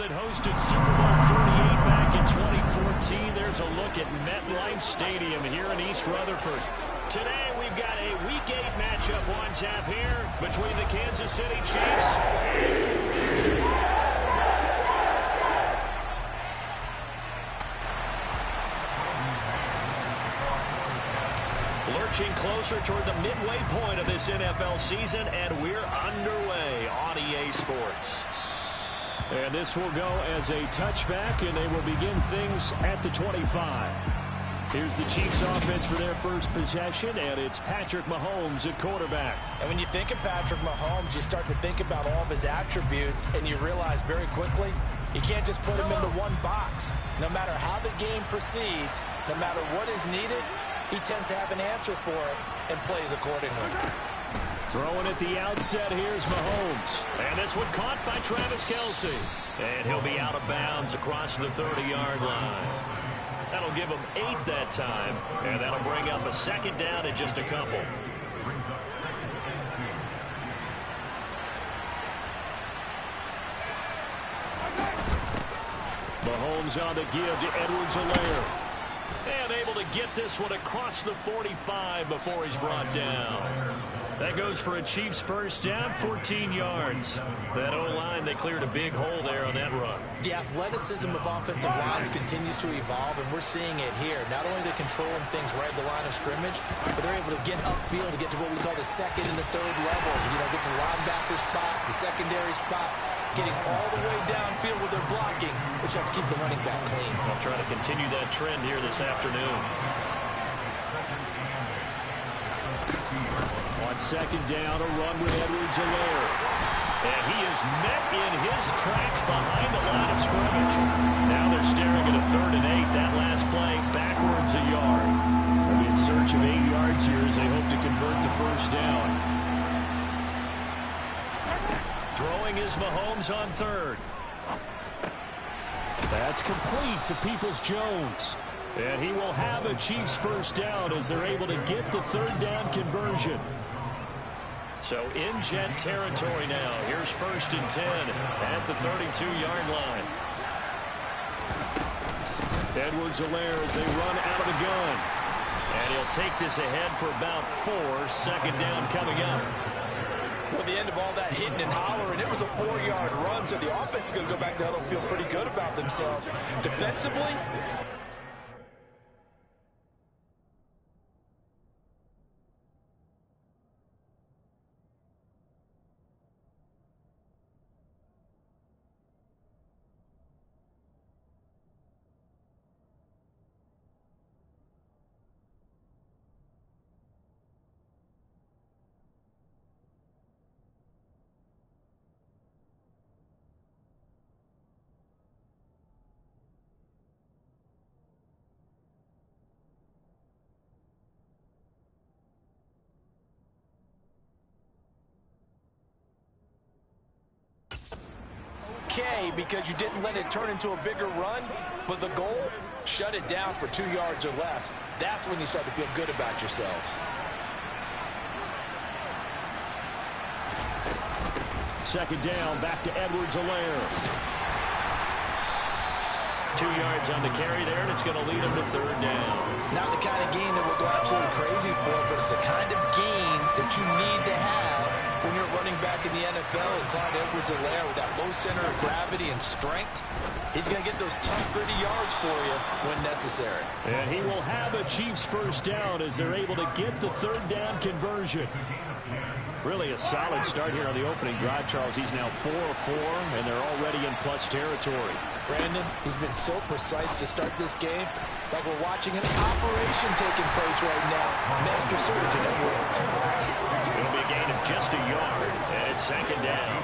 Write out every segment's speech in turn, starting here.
that hosted Super Bowl 48 back in 2014. There's a look at MetLife Stadium here in East Rutherford. Today we've got a Week 8 matchup on tap here between the Kansas City Chiefs lurching closer toward the midway point of this NFL season, and we're underway on EA Sports. And this will go as a touchback, and they will begin things at the 25. Here's the Chiefs offense for their first possession, and it's Patrick Mahomes at quarterback. And when you think of Patrick Mahomes, you start to think about all of his attributes, and you realize very quickly you can't just put him into one box. No matter how the game proceeds, no matter what is needed, he tends to have an answer for it and plays accordingly. Throwing at the outset, here's Mahomes. And this one caught by Travis Kelce. And he'll be out of bounds across the 30-yard line. That'll give him 8 that time. And that'll bring up a second down in just a couple. Mahomes on the give to Edwards-Helaire. And able to get this one across the 45 before he's brought down. That goes for a Chiefs first down, 14 yards. That O-line, they cleared a big hole there on that run. The athleticism of offensive lines continues to evolve, and we're seeing it here. Not only are they controlling things right at the line of scrimmage, but they're able to get upfield to get to what we call the second and the third levels. You know, get to the linebacker spot, the secondary spot, getting all the way downfield with their blocking, which helps keep the running back clean. I'll try to continue that trend here this afternoon. On second down, a run with Edwards-Helaire. And he is met in his tracks behind the line of scrimmage. Now they're staring at a 3rd and 8. That last play, backwards a yard. They'll be in search of 8 yards here as they hope to convert the first down. Throwing is Mahomes on 3rd. That's complete to Peoples-Jones. And he will have a Chiefs first down as they're able to get the 3rd down conversion. So in jet territory now. Here's 1st and 10 at the 32-yard line. Edwards-Helaire as they run out of the gun. And he'll take this ahead for about 4. Second down coming up. Well, the end of all that hitting and hollering, it was a 4-yard run, so the offense is going to go back to huddle and feel pretty good about themselves. Defensively, because you didn't let it turn into a bigger run, but the goal, shut it down for 2 yards or less. That's when you start to feel good about yourselves. Second down, back to Edwards-Helaire. 2 yards on the carry there, and it's going to lead him to 3rd down. Not the kind of gain that we'll go absolutely crazy for, but it's the kind of gain that you need to have when you're running back in the NFL. And Clyde Edwards-Helaire with that low center of gravity and strength, he's going to get those tough, gritty yards for you when necessary. And he will have a Chiefs first down as they're able to get the 3rd down conversion. Really a solid start here on the opening drive, Charles. He's now 4 of 4, and they're already in plus territory. Brandon, he's been so precise to start this game, like we're watching an operation taking place right now. Master surgeon at work. It'll be a gain of just a yard, and it's second down.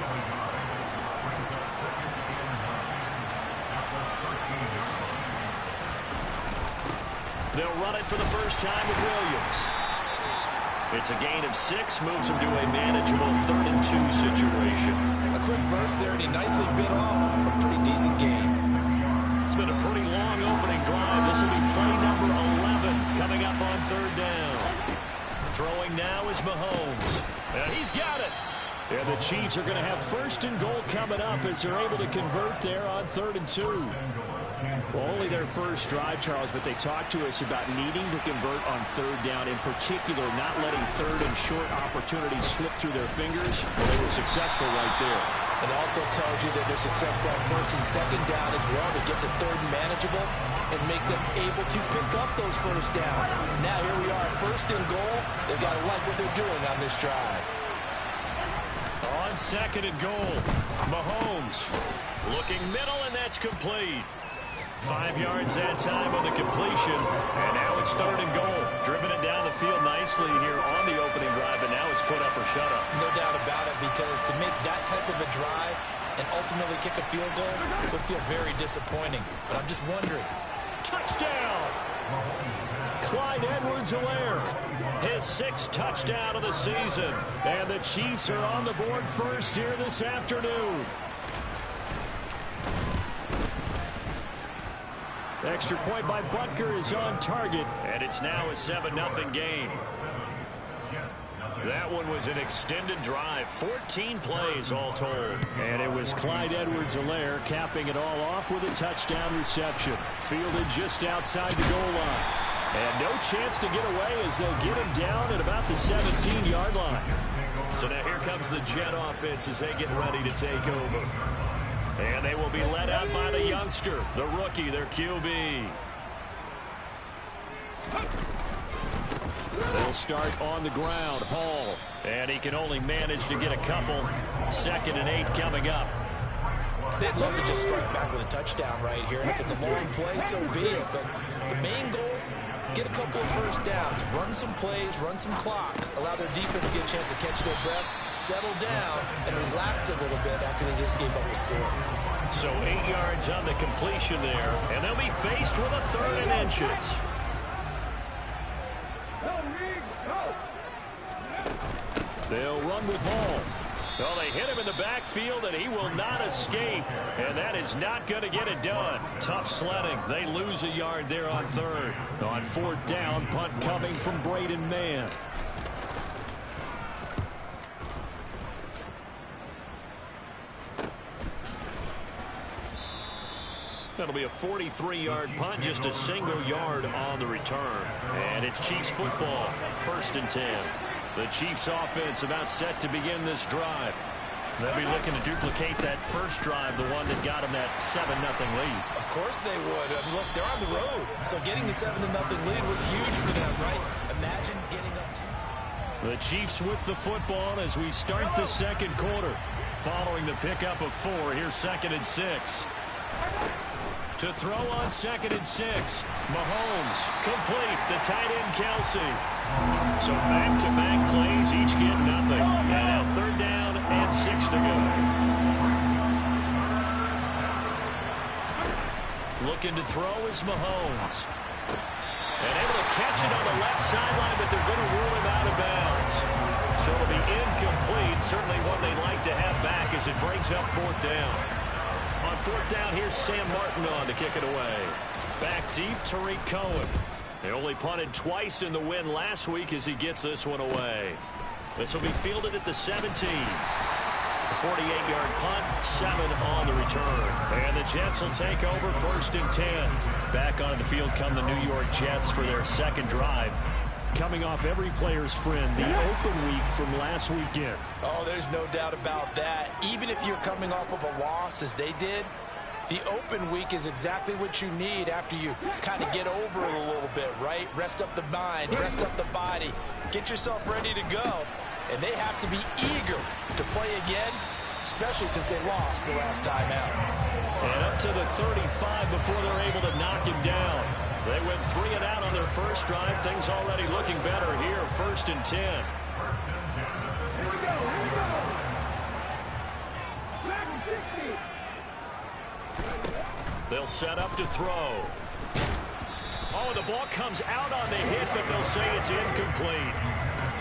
They'll run it for the first time with Williams. It's a gain of 6, moves him to a manageable 3rd and 2 situation. A quick burst there, and he nicely bit off a pretty decent gain. It's been a pretty long opening drive. This will be play number 11 coming up on 3rd down. Throwing now is Mahomes. And he's got it. And the Chiefs are going to have 1st and goal coming up as they're able to convert there on 3rd and 2. Well, only their first drive, Charles, but they talked to us about needing to convert on 3rd down, in particular not letting 3rd and short opportunities slip through their fingers. Well, they were successful right there. It also tells you that they're successful on 1st and 2nd down as well to get to 3rd and manageable and make them able to pick up those 1st downs. Now here we are, 1st and goal. They've got to like what they're doing on this drive. On 2nd and goal, Mahomes looking middle, and that's complete. 5 yards that time on the completion, and now it's 3rd and goal. Driven it down the field nicely here on the opening drive, and now it's put up or shut up. No doubt about it, because to make that type of a drive and ultimately kick a field goal would feel very disappointing. But I'm just wondering. Touchdown! Clyde Edwards-Helaire, his 6th touchdown of the season. And the Chiefs are on the board first here this afternoon. Extra point by Butker is on target, and it's now a 7-0 game. That one was an extended drive, 14 plays all told. And it was Clyde Edwards-Helaire capping it all off with a touchdown reception. Fielded just outside the goal line. And no chance to get away as they'll get him down at about the 17-yard line. So now here comes the Jet offense as they get ready to take over. And they will be led out by the youngster, the rookie, their QB. They'll start on the ground. Hall. And he can only manage to get a couple. 2nd and 8 coming up. They'd love to just strike back with a touchdown right here. And if it's a long play, so be it. But the main goal, get a couple of 1st downs. Run some plays, run some clock. Allow their defense to get a chance to catch their breath, settle down, and relax a little bit after they just gave up the score. So 8 yards on the completion there. And they'll be faced with a 3rd and inches. They'll run with Hall. Well, they hit him in the backfield, and he will not escape. And that is not going to get it done. Tough sledding. They lose a yard there on 3rd. On 4th down, punt coming from Braden Mann. That'll be a 43-yard punt, just a single yard on the return. And it's Chiefs football, 1st and 10. The Chiefs offense about set to begin this drive. They'll be looking to duplicate that first drive, the one that got them that 7-0 lead. Of course they would. I mean, look, they're on the road. So getting the 7-0 lead was huge for them, right? Imagine getting up 2. The Chiefs with the football as we start the 2nd quarter. Following the pickup of 4, here's 2nd and 6. To throw on 2nd and 6. Mahomes complete. The tight end Kelsey. So back-to-back plays, each get nothing. And now 3rd down and 6 to go. Looking to throw is Mahomes. And able to catch it on the left sideline, but they're going to rule him out of bounds. So it'll be incomplete. Certainly one they'd like to have back as it brings up 4th down. On 4th down, here's Sam Martin on to kick it away. Back deep, Tariq Cohen. They only punted twice in the win last week as he gets this one away. This will be fielded at the 17. A 48-yard punt, 7 on the return. And the Jets will take over 1st and 10. Back on the field come the New York Jets for their 2nd drive. Coming off every player's friend, the open week from last weekend. Oh, there's no doubt about that. Even if you're coming off of a loss as they did, the open week is exactly what you need after you kind of get over it a little bit, right? Rest up the mind, rest up the body, get yourself ready to go. And they have to be eager to play again, especially since they lost the last time out. And up to the 35 before they're able to knock him down. They went 3 and out on their first drive. Things already looking better here, 1st and 10. They'll set up to throw. Oh, the ball comes out on the hit, but they'll say it's incomplete.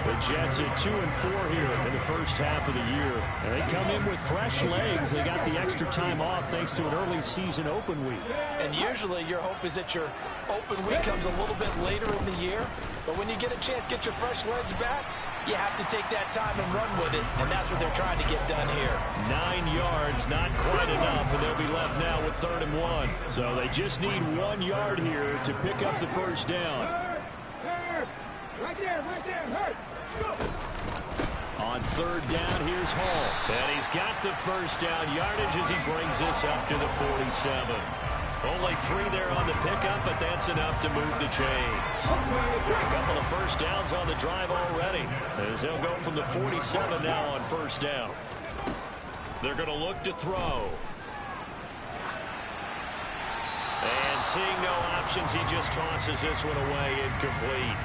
The Jets at 2 and 4 here in the first half of the year. And they come in with fresh legs. They got the extra time off thanks to an early season open week. And usually your hope is that your open week comes a little bit later in the year. But when you get a chance to get your fresh legs back, you have to take that time and run with it, and that's what they're trying to get done here. 9 yards, not quite enough, and they'll be left now with 3rd and 1. So they just need 1 yard here to pick up the first down. Right there, hurt. Go. On 3rd down, here's Hall. And he's got the first down yardage as he brings this up to the 47. Only 3 there on the pickup, but that's enough to move the chains. A couple of first downs on the drive already, as they'll go from the 47 now on first down. They're going to look to throw. And seeing no options, he just tosses this one away, incomplete.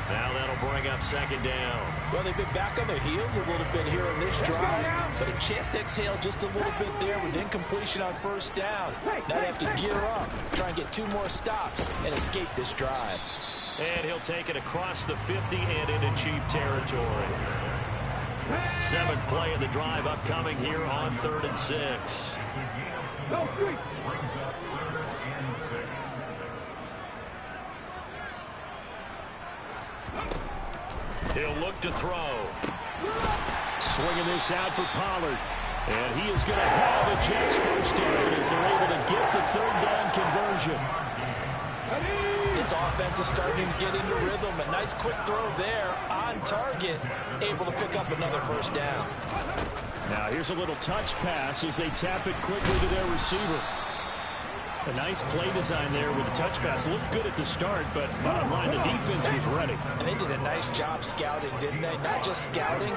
Now that'll bring up 2nd down. Well, they've been back on their heels a little bit here on this drive, but a chance to exhale just a little bit there with incompletion on first down. Now they have to gear up, try and get 2 more stops and escape this drive. And he'll take it across the 50 and into Chief territory. 7th play of the drive upcoming here on 3rd and 6. He'll look to throw. Slinging this out for Pollard. And he is going to have a Jets first down as they're able to get the 3rd down conversion. This offense is starting to get into rhythm. A nice quick throw there on target, able to pick up another first down. Now here's a little touch pass as they tap it quickly to their receiver. A nice play design there with the touch pass. Looked good at the start, but bottom line, the defense was ready. And they did a nice job scouting, didn't they? Not just scouting,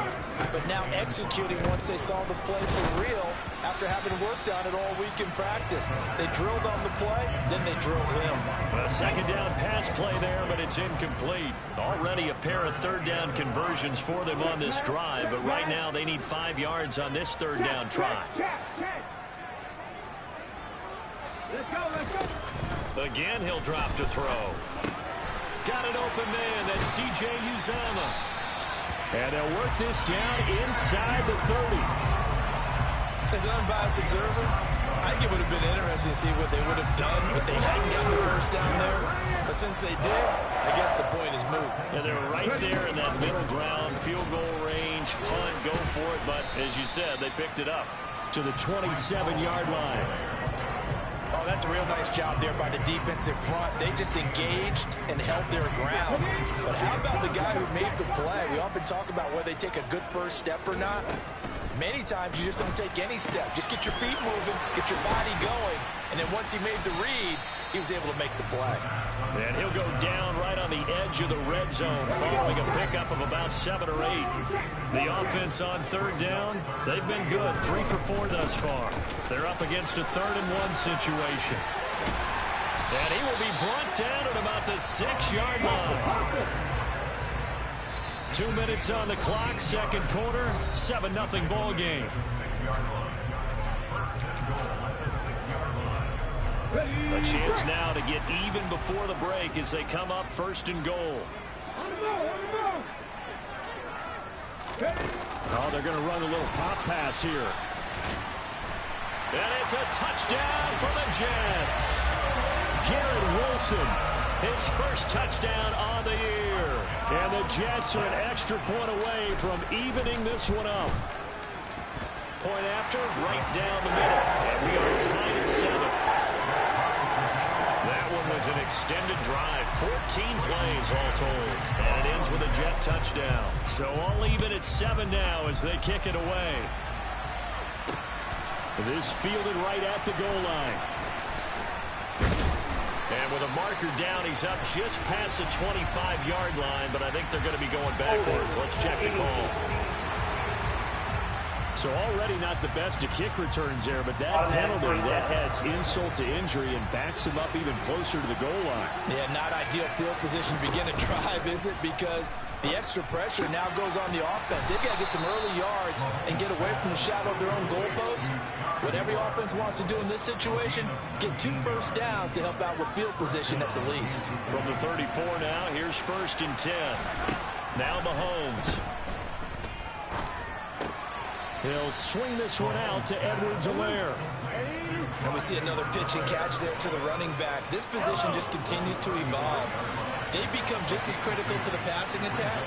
but now executing once they saw the play for real after having worked on it all week in practice. They drilled on the play, then they drilled him. A 2nd down pass play there, but it's incomplete. Already a pair of 3rd down conversions for them on this drive, but right now they need 5 yards on this 3rd down try. Let's go. Again, he'll drop to throw. Got an open man. That's C.J. Uzomah. And they'll work this down inside the 30. As an unbiased observer, I think it would have been interesting to see what they would have done if they hadn't gotten the first down there. But since they did, I guess the point is moot. And they're right there in that middle ground, field goal range, punt, go for it. But as you said, they picked it up to the 27-yard line. Oh, that's a real nice job there by the defensive front. They just engaged and held their ground. But how about the guy who made the play? We often talk about whether they take a good first step or not. Many times you just don't take any step. Just get your feet moving, get your body going, and then once he made the read, he was able to make the play. And he'll go down right on the edge of the red zone following a pickup of about 7 or 8. The offense on 3rd down, they've been good. 3 for 4 thus far. They're up against a 3rd and 1 situation. And he will be brought down at about the 6-yard line. 2 minutes on the clock, 2nd quarter, 7-0 ball game. A chance now to get even before the break as they come up 1st and goal. Oh, they're going to run a little pop pass here. And it's a touchdown for the Jets. Garrett Wilson, his first touchdown on the year. And the Jets are an extra point away from evening this one up. Point after, right down the middle. And we are tied at 7. That one was an extended drive. 14 plays all told. And it ends with a Jet touchdown. So all even at 7 now as they kick it away. This fielded right at the goal line. And with a marker down, he's up just past the 25-yard line, but I think they're going to be going backwards. Let's check the call. So already not the best of kick returns there, but that penalty, that adds insult to injury and backs him up even closer to the goal line. Yeah, not ideal field position to begin a drive, is it? Because the extra pressure now goes on the offense. They've got to get some early yards and get away from the shadow of their own goalposts. What every offense wants to do in this situation, get 2 first downs to help out with field position at the least. From the 34 now, here's 1st and 10. Now Mahomes. He'll swing this one out to Edwards-Helaire. And we see another pitch and catch there to the running back. This position just continues to evolve. They've become just as critical to the passing attack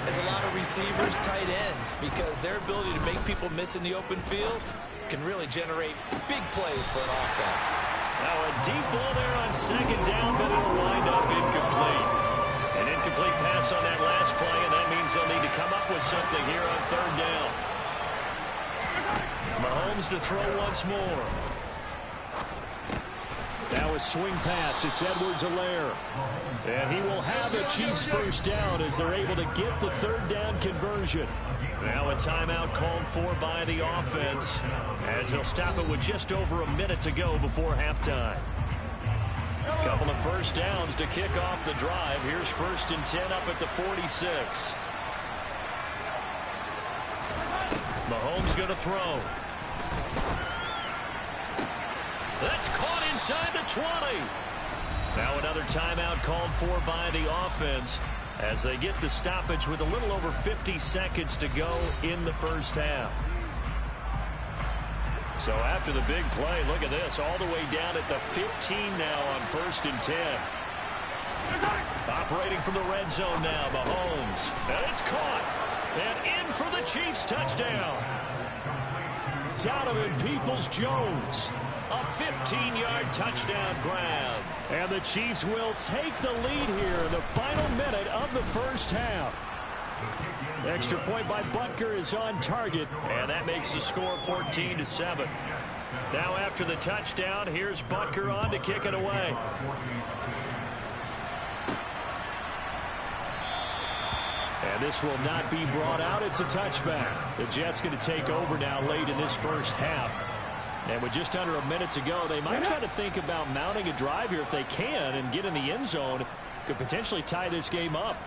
is a lot of receivers, tight ends, because their ability to make people miss in the open field can really generate big plays for an offense. Now a deep ball there on second down, but it'll wind up incomplete. An incomplete pass on that last play, and that means they'll need to come up with something here on third down. Mahomes to throw once more. Now a swing pass. It's Edwards-Helaire. And he will have a Chiefs first down as they're able to get the third down conversion. Now a timeout called for by the offense as they'll stop it with just over a minute to go before halftime. Couple of first downs to kick off the drive. Here's 1st and 10 up at the 46. Mahomes going to throw. That's caught inside the 20. Now another timeout called for by the offense as they get the stoppage with a little over 50 seconds to go in the first half. So after the big play, look at this, all the way down at the 15 now on 1st and 10. Operating from the red zone now, Mahomes. And it's caught. And in for the Chiefs touchdown. Donovan Peoples-Jones. A 15-yard touchdown grab. And the Chiefs will take the lead here in the final minute of the first half. Extra point by Butker is on target. And that makes the score 14-7. Now after the touchdown, here's Butker on to kick it away. And this will not be brought out. It's a touchback. The Jets going to take over now late in this first half. And with just under a minute to go, they might try to think about mounting a drive here if they can and get in the end zone. Could potentially tie this game up.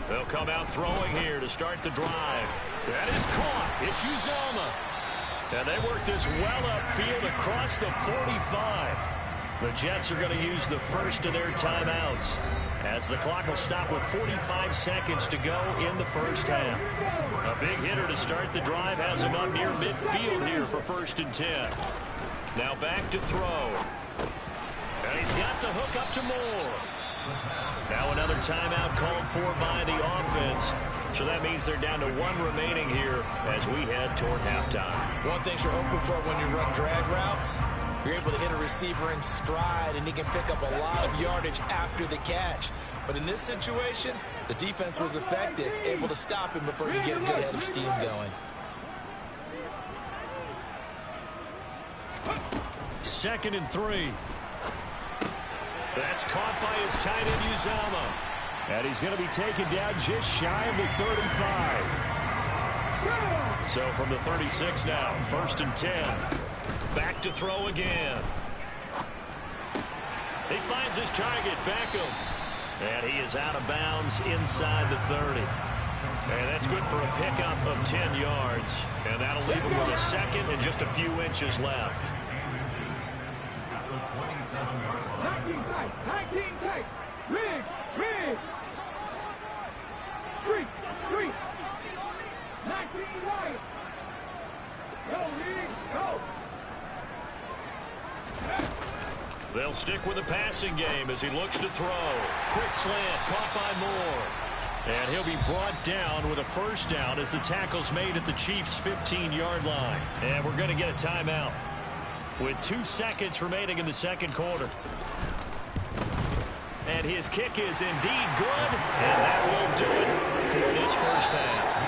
They'll come out throwing here to start the drive. That is caught. It's Uzomah. And they work this well upfield across the 45. The Jets are going to use the first of their timeouts as the clock will stop with 45 seconds to go in the first half. A big hitter to start the drive has him up near midfield here for 1st and 10. Now back to throw. And he's got the hook up to Moore. Now another timeout called for by the offense. So that means they're down to 1 remaining here as we head toward halftime. One thing you're hoping for when you run drag routes, you're able to hit a receiver in stride, and he can pick up a lot of yardage after the catch. But in this situation, the defense was effective, able to stop him before he could get a good head of steam going. 2nd and 3. That's caught by his tight end, Uzomah. And he's going to be taken down just shy of the 35. So from the 36 now, 1st and 10. Back to throw again. He finds his target, Beckham. And he is out of bounds inside the 30. And that's good for a pickup of 10 yards. And that'll leave him with a second and just a few inches left. 19 tight, 19 tight. Rig. 3. 19 right. Go, Rig, go. They'll stick with the passing game as he looks to throw. Quick slant, caught by Moore. And he'll be brought down with a first down as the tackle's made at the Chiefs' 15-yard line. And we're going to get a timeout with 2 seconds remaining in the second quarter. And his kick is indeed good, and that will do it for this first half.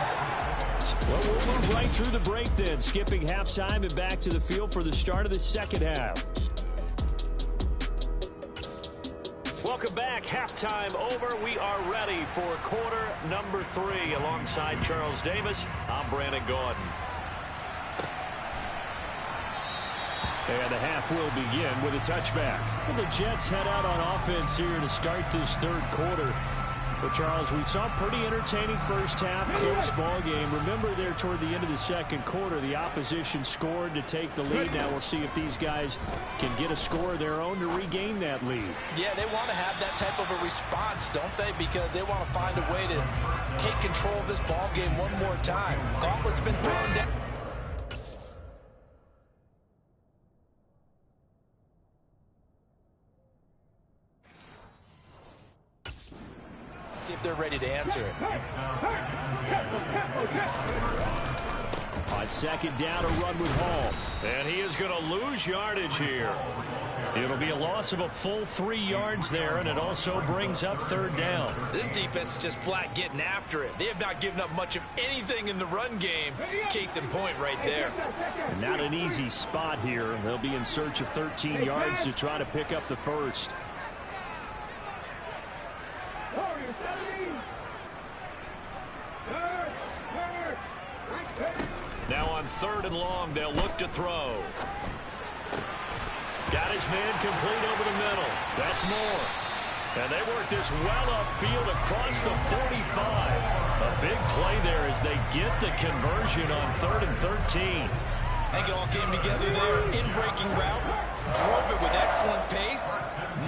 Well, we'll move right through the break then, skipping halftime and back to the field for the start of the second half. Welcome back. Halftime over. We are ready for quarter number 3. Alongside Charles Davis, I'm Brandon Gordon. And the half will begin with a touchback. Well, the Jets head out on offense here to start this third quarter. But, Charles, we saw a pretty entertaining first half, close ball game. Remember there toward the end of the second quarter, the opposition scored to take the lead. Now we'll see if these guys can get a score of their own to regain that lead. Yeah, they want to have that type of a response, don't they? Because they want to find a way to take control of this ball game one more time. Gauntlet's been thrown down. they're ready to answer it. On second down, a run with Hall. And he is going to lose yardage here. It'll be a loss of a full 3 yards there, and it also brings up third down. This defense is just flat getting after it. They have not given up much of anything in the run game. Case in point right there. Not an easy spot here. They'll be in search of 13 yards to try to pick up the first. Now on third and long, they'll look to throw. Got his man complete over the middle. That's more. And they work this well upfield across the 45. A big play there as they get the conversion on 3rd and 13. I think it all came together there. In-breaking route. Drove it with excellent pace.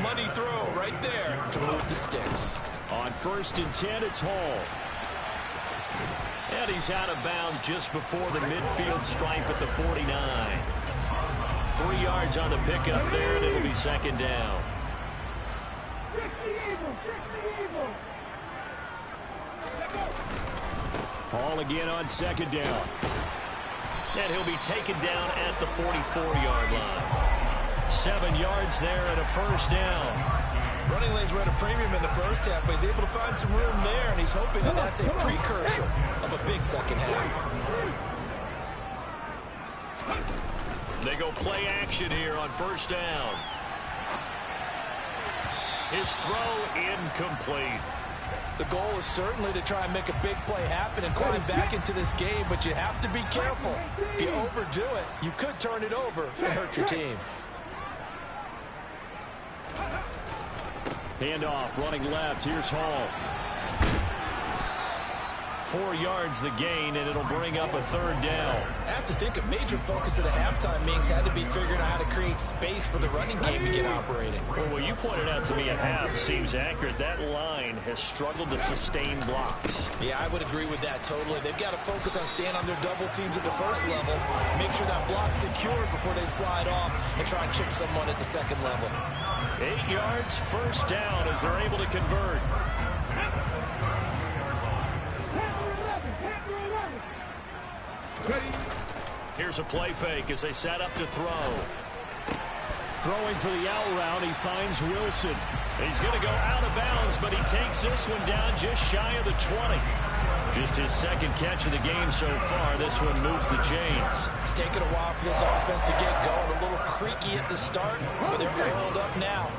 Money throw right there to move the sticks. On 1st and 10, it's Hall. And he's out of bounds just before the midfield stripe at the 49. 3 yards on the pickup there, and it'll be second down. Hall again on second down. And he'll be taken down at the 44-yard line. 7 yards there and a first down. Running lanes were at a premium in the first half, but he's able to find some room there, and he's hoping that that's a precursor of a big second half. They go play action here on first down. His throw incomplete. The goal is certainly to try and make a big play happen and climb back into this game, but you have to be careful. If you overdo it, you could turn it over and hurt your team. Handoff, running left. Here's Hall. 4 yards the gain, and it'll bring up a third down. I have to think a major focus of the halftime meetings had to be figuring out how to create space for the running game to get operating. Well, what you pointed out to me at half seems accurate. That line has struggled to sustain blocks. Yeah, I would agree with that totally. They've got to focus on staying on their double teams at the first level, make sure that block's secure before they slide off, and try and chip someone at the second level. 8 yards, first down as they're able to convert. Here's a play fake as they set up to throw. Throwing for the out route, he finds Wilson. He's going to go out of bounds, but he takes this one down just shy of the 20. Just his second catch of the game so far. This one moves the chains. It's taken a while for this offense to get going. A little creaky at the start, but they're oiled up now.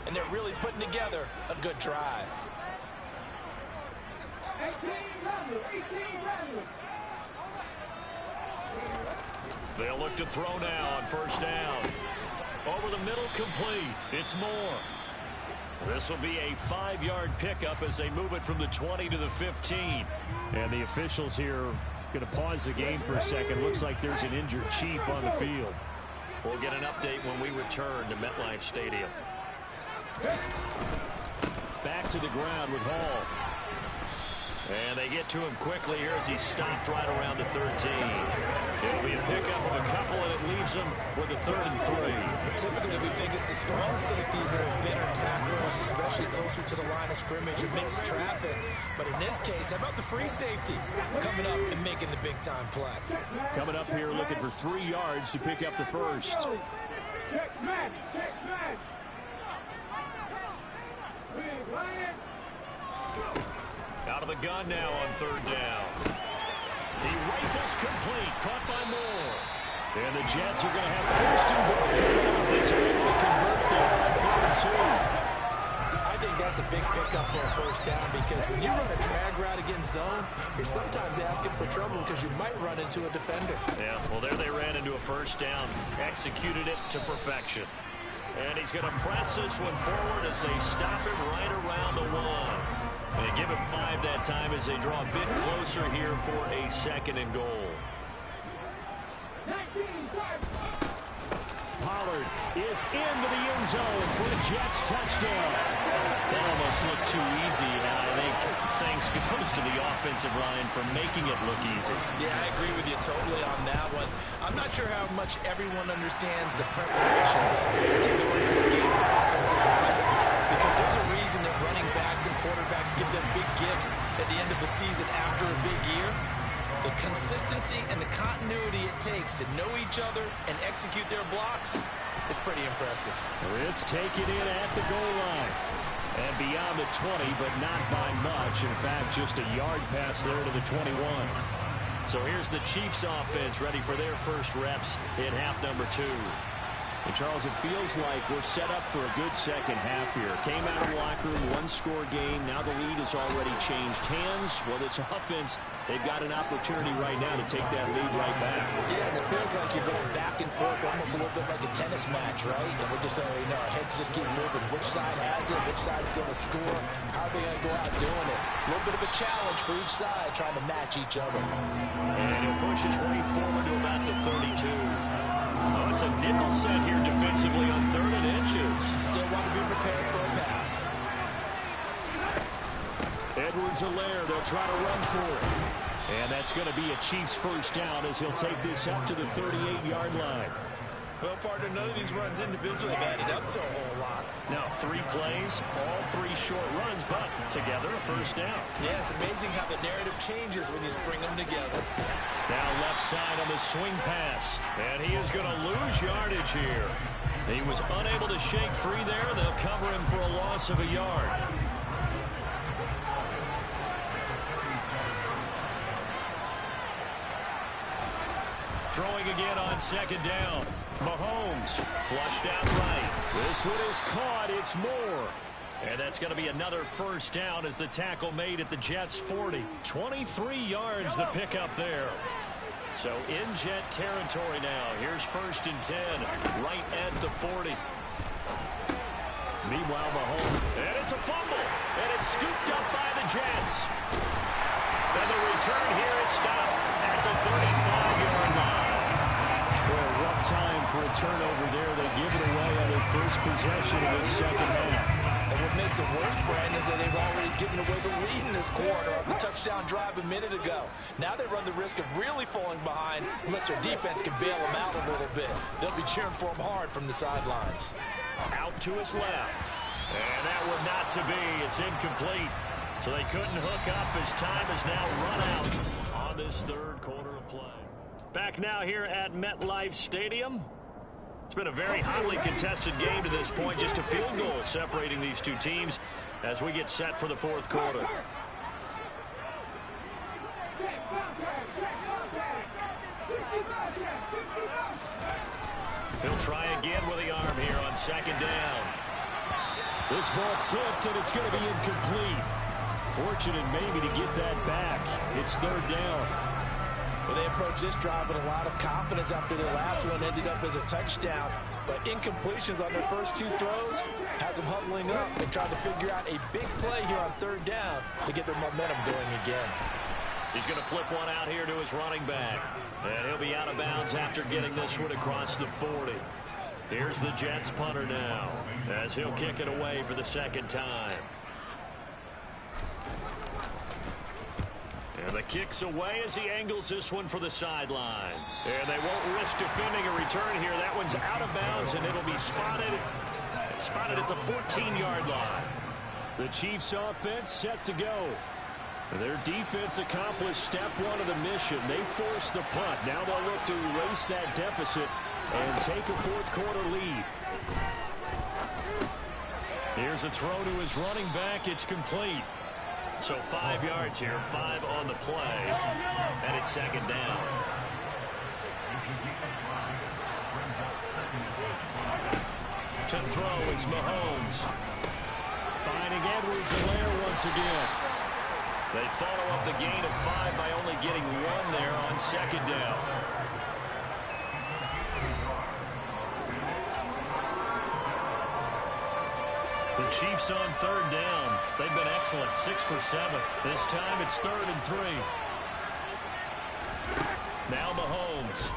And they're really putting together a good drive. They'll look to throw now on first down. Over the middle, complete. It's Moore. This will be a 5-yard pickup as they move it from the 20 to the 15. And the officials here going to pause the game for a second. Looks like there's an injured Chief on the field. We'll get an update when we return to MetLife Stadium. Back to the ground with Hall. And they get to him quickly here as he's stopped right around the 13. It'll be a pickup of a couple, and it leaves them with a 3rd and 3. Typically, we think it's the strong safeties that have better tacklers, especially closer to the line of scrimmage and mixed traffic. But in this case, how about the free safety coming up and making the big-time play? Coming up here looking for 3 yards to pick up the first. Check match. Out of the gun now on 3rd down. He rifles complete, caught by Moore. And the Jets are going to have 1st and goal. He's able to convert there on 3rd and 2. I think that's a big pickup for a first down because when you run a drag route against zone, you're sometimes asking for trouble because you might run into a defender. Yeah, well, there they ran into a first down, executed it to perfection. And he's going to press this one forward as they stop him right around the 1. They give him 5 that time as they draw a bit closer here for a 2nd and goal. Pollard is into the end zone for a Jets touchdown. That almost looked too easy, and I think thanks goes to the offensive line for making it look easy. Yeah, I agree with you totally on that one. I'm not sure how much everyone understands the preparations that go into a game for offensive line, because there's a reason that running backs and quarterbacks give them big gifts at the end of the season after a big year. The consistency and the continuity it takes to know each other and execute their blocks is pretty impressive. Risk taken in at the goal line. And beyond the 20, but not by much. In fact, just a yard pass there to the 21. So here's the Chiefs offense ready for their first reps in half number 2. And Charles, it feels like we're set up for a good second half here. Came out of the locker room, one-score game. Now the lead has already changed hands. Well, this offense, they've got an opportunity right now to take that lead right back. Yeah, and it feels like you're going back and forth, almost a little bit like a tennis match, right? And we're just, our heads just keep moving. Which side has it? Which side's going to score? How are they going to go out doing it? A little bit of a challenge for each side, trying to match each other. And he'll push his way forward to about the 32. Oh, it's a nickel set here defensively on 3rd and inches. Still want to be prepared for a pass. Edwards-Helaire, they'll try to run for it. And that's going to be a Chiefs first down as he'll take this up to the 38-yard line. Well, partner, none of these runs individually have added up to a whole lot. Now 3 plays, all 3 short runs, but together a first down. Yeah, it's amazing how the narrative changes when you string them together. Now left side on the swing pass. And he is going to lose yardage here. He was unable to shake free there. They'll cover him for a loss of a yard. Throwing again on 2nd down. Mahomes flushed out right. This one is caught. It's Moore. And that's going to be another first down as the tackle made at the Jets' 40. 23 yards the pickup there. So in Jet territory now. Here's 1st and 10 right at the 40. Meanwhile, Mahomes. And it's a fumble. And it's scooped up by the Jets. And the return here is stopped at the 35-yard line. Well, rough time for a turnover there. They give it away on their first possession of the second half. And what makes it worse, Brandon, is that they've already given away the lead in this quarter of the touchdown drive a minute ago. Now they run the risk of really falling behind unless their defense can bail them out a little bit. They'll be cheering for them hard from the sidelines. Out to his left. And that one not to be. It's incomplete. So they couldn't hook up as time is now run out on this 3rd quarter of play. Back now here at MetLife Stadium. It's been a very hotly contested game to this point. Just a field goal separating these two teams as we get set for the 4th quarter. He'll try again with the arm here on 2nd down. This ball tipped, and it's going to be incomplete. Fortunate maybe to get that back. It's 3rd down. Well, they approached this drive with a lot of confidence after their last one ended up as a touchdown. But incompletions on their first 2 throws has them huddling up and trying to figure out a big play here on 3rd down to get their momentum going again. He's going to flip one out here to his running back. And he'll be out of bounds after getting this one across the 40. Here's the Jets punter now as he'll kick it away for the 2nd time. And the kick's away as he angles this one for the sideline. And they won't risk defending a return here. That one's out of bounds, and it'll be spotted at the 14-yard line. The Chiefs offense set to go. Their defense accomplished step 1 of the mission. They forced the punt. Now they'll look to erase that deficit and take a 4th quarter lead. Here's a throw to his running back. It's complete. So 5 yards here, 5 on the play, and it's 2nd down. To throw, it's Mahomes. Finding Edwards-Helaire once again. They follow up the gain of 5 by only getting 1 there on 2nd down. The Chiefs on 3rd down. They've been excellent, 6 for 7. This time it's 3rd and 3. Now Mahomes.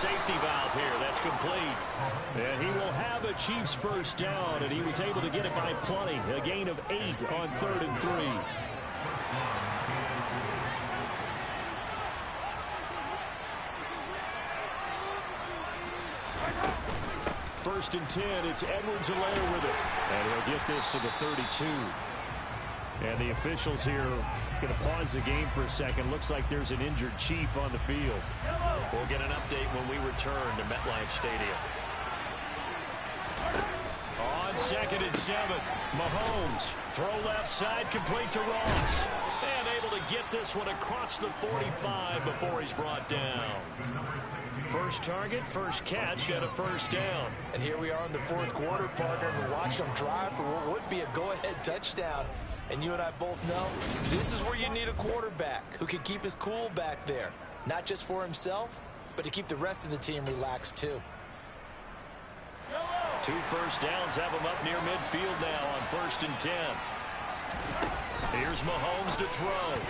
safety valve here. That's complete. And he will have a Chiefs first down, and he was able to get it by plenty. A gain of 8 on 3rd and 3. First and 10, it's Edwards-Helaire with it. And he'll get this to the 32. And the officials here going to pause the game for a second. Looks like there's an injured Chief on the field. We'll get an update when we return to MetLife Stadium. On 2nd and 7, Mahomes. Throw left side, complete to Ross. And able to get this one across the 45 before he's brought down. First target, first catch, and a first down. And here we are in the 4th quarter, partner, and we're watching them drive for what would be a go-ahead touchdown. And you and I both know this is where you need a quarterback who can keep his cool back there. Not just for himself, but to keep the rest of the team relaxed too. 2 first downs have him up near midfield now on 1st and 10. Here's Mahomes to throw.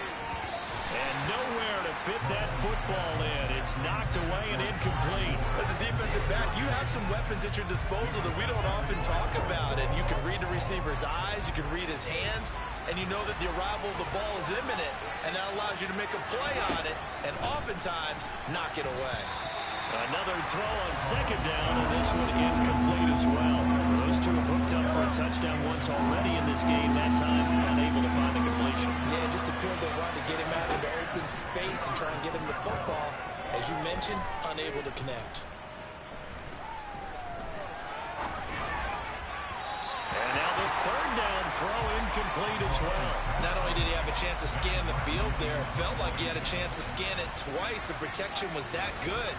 And nowhere to fit that football in. It's knocked away and incomplete. As a defensive back, you have some weapons at your disposal that we don't often talk about. And you can read the receiver's eyes, you can read his hands, and you know that the arrival of the ball is imminent. And that allows you to make a play on it and oftentimes knock it away. Another throw on 2nd down, and this one incomplete as well. Those two have hooked up for a touchdown once already in this game. That time, unable to find the completion. Yeah, it just appeared they wanted to get him out into open space and try and get him the football. As you mentioned, unable to connect. And now the 3rd down throw incomplete as well. Not only did he have a chance to scan the field there, it felt like he had a chance to scan it twice. The protection was that good.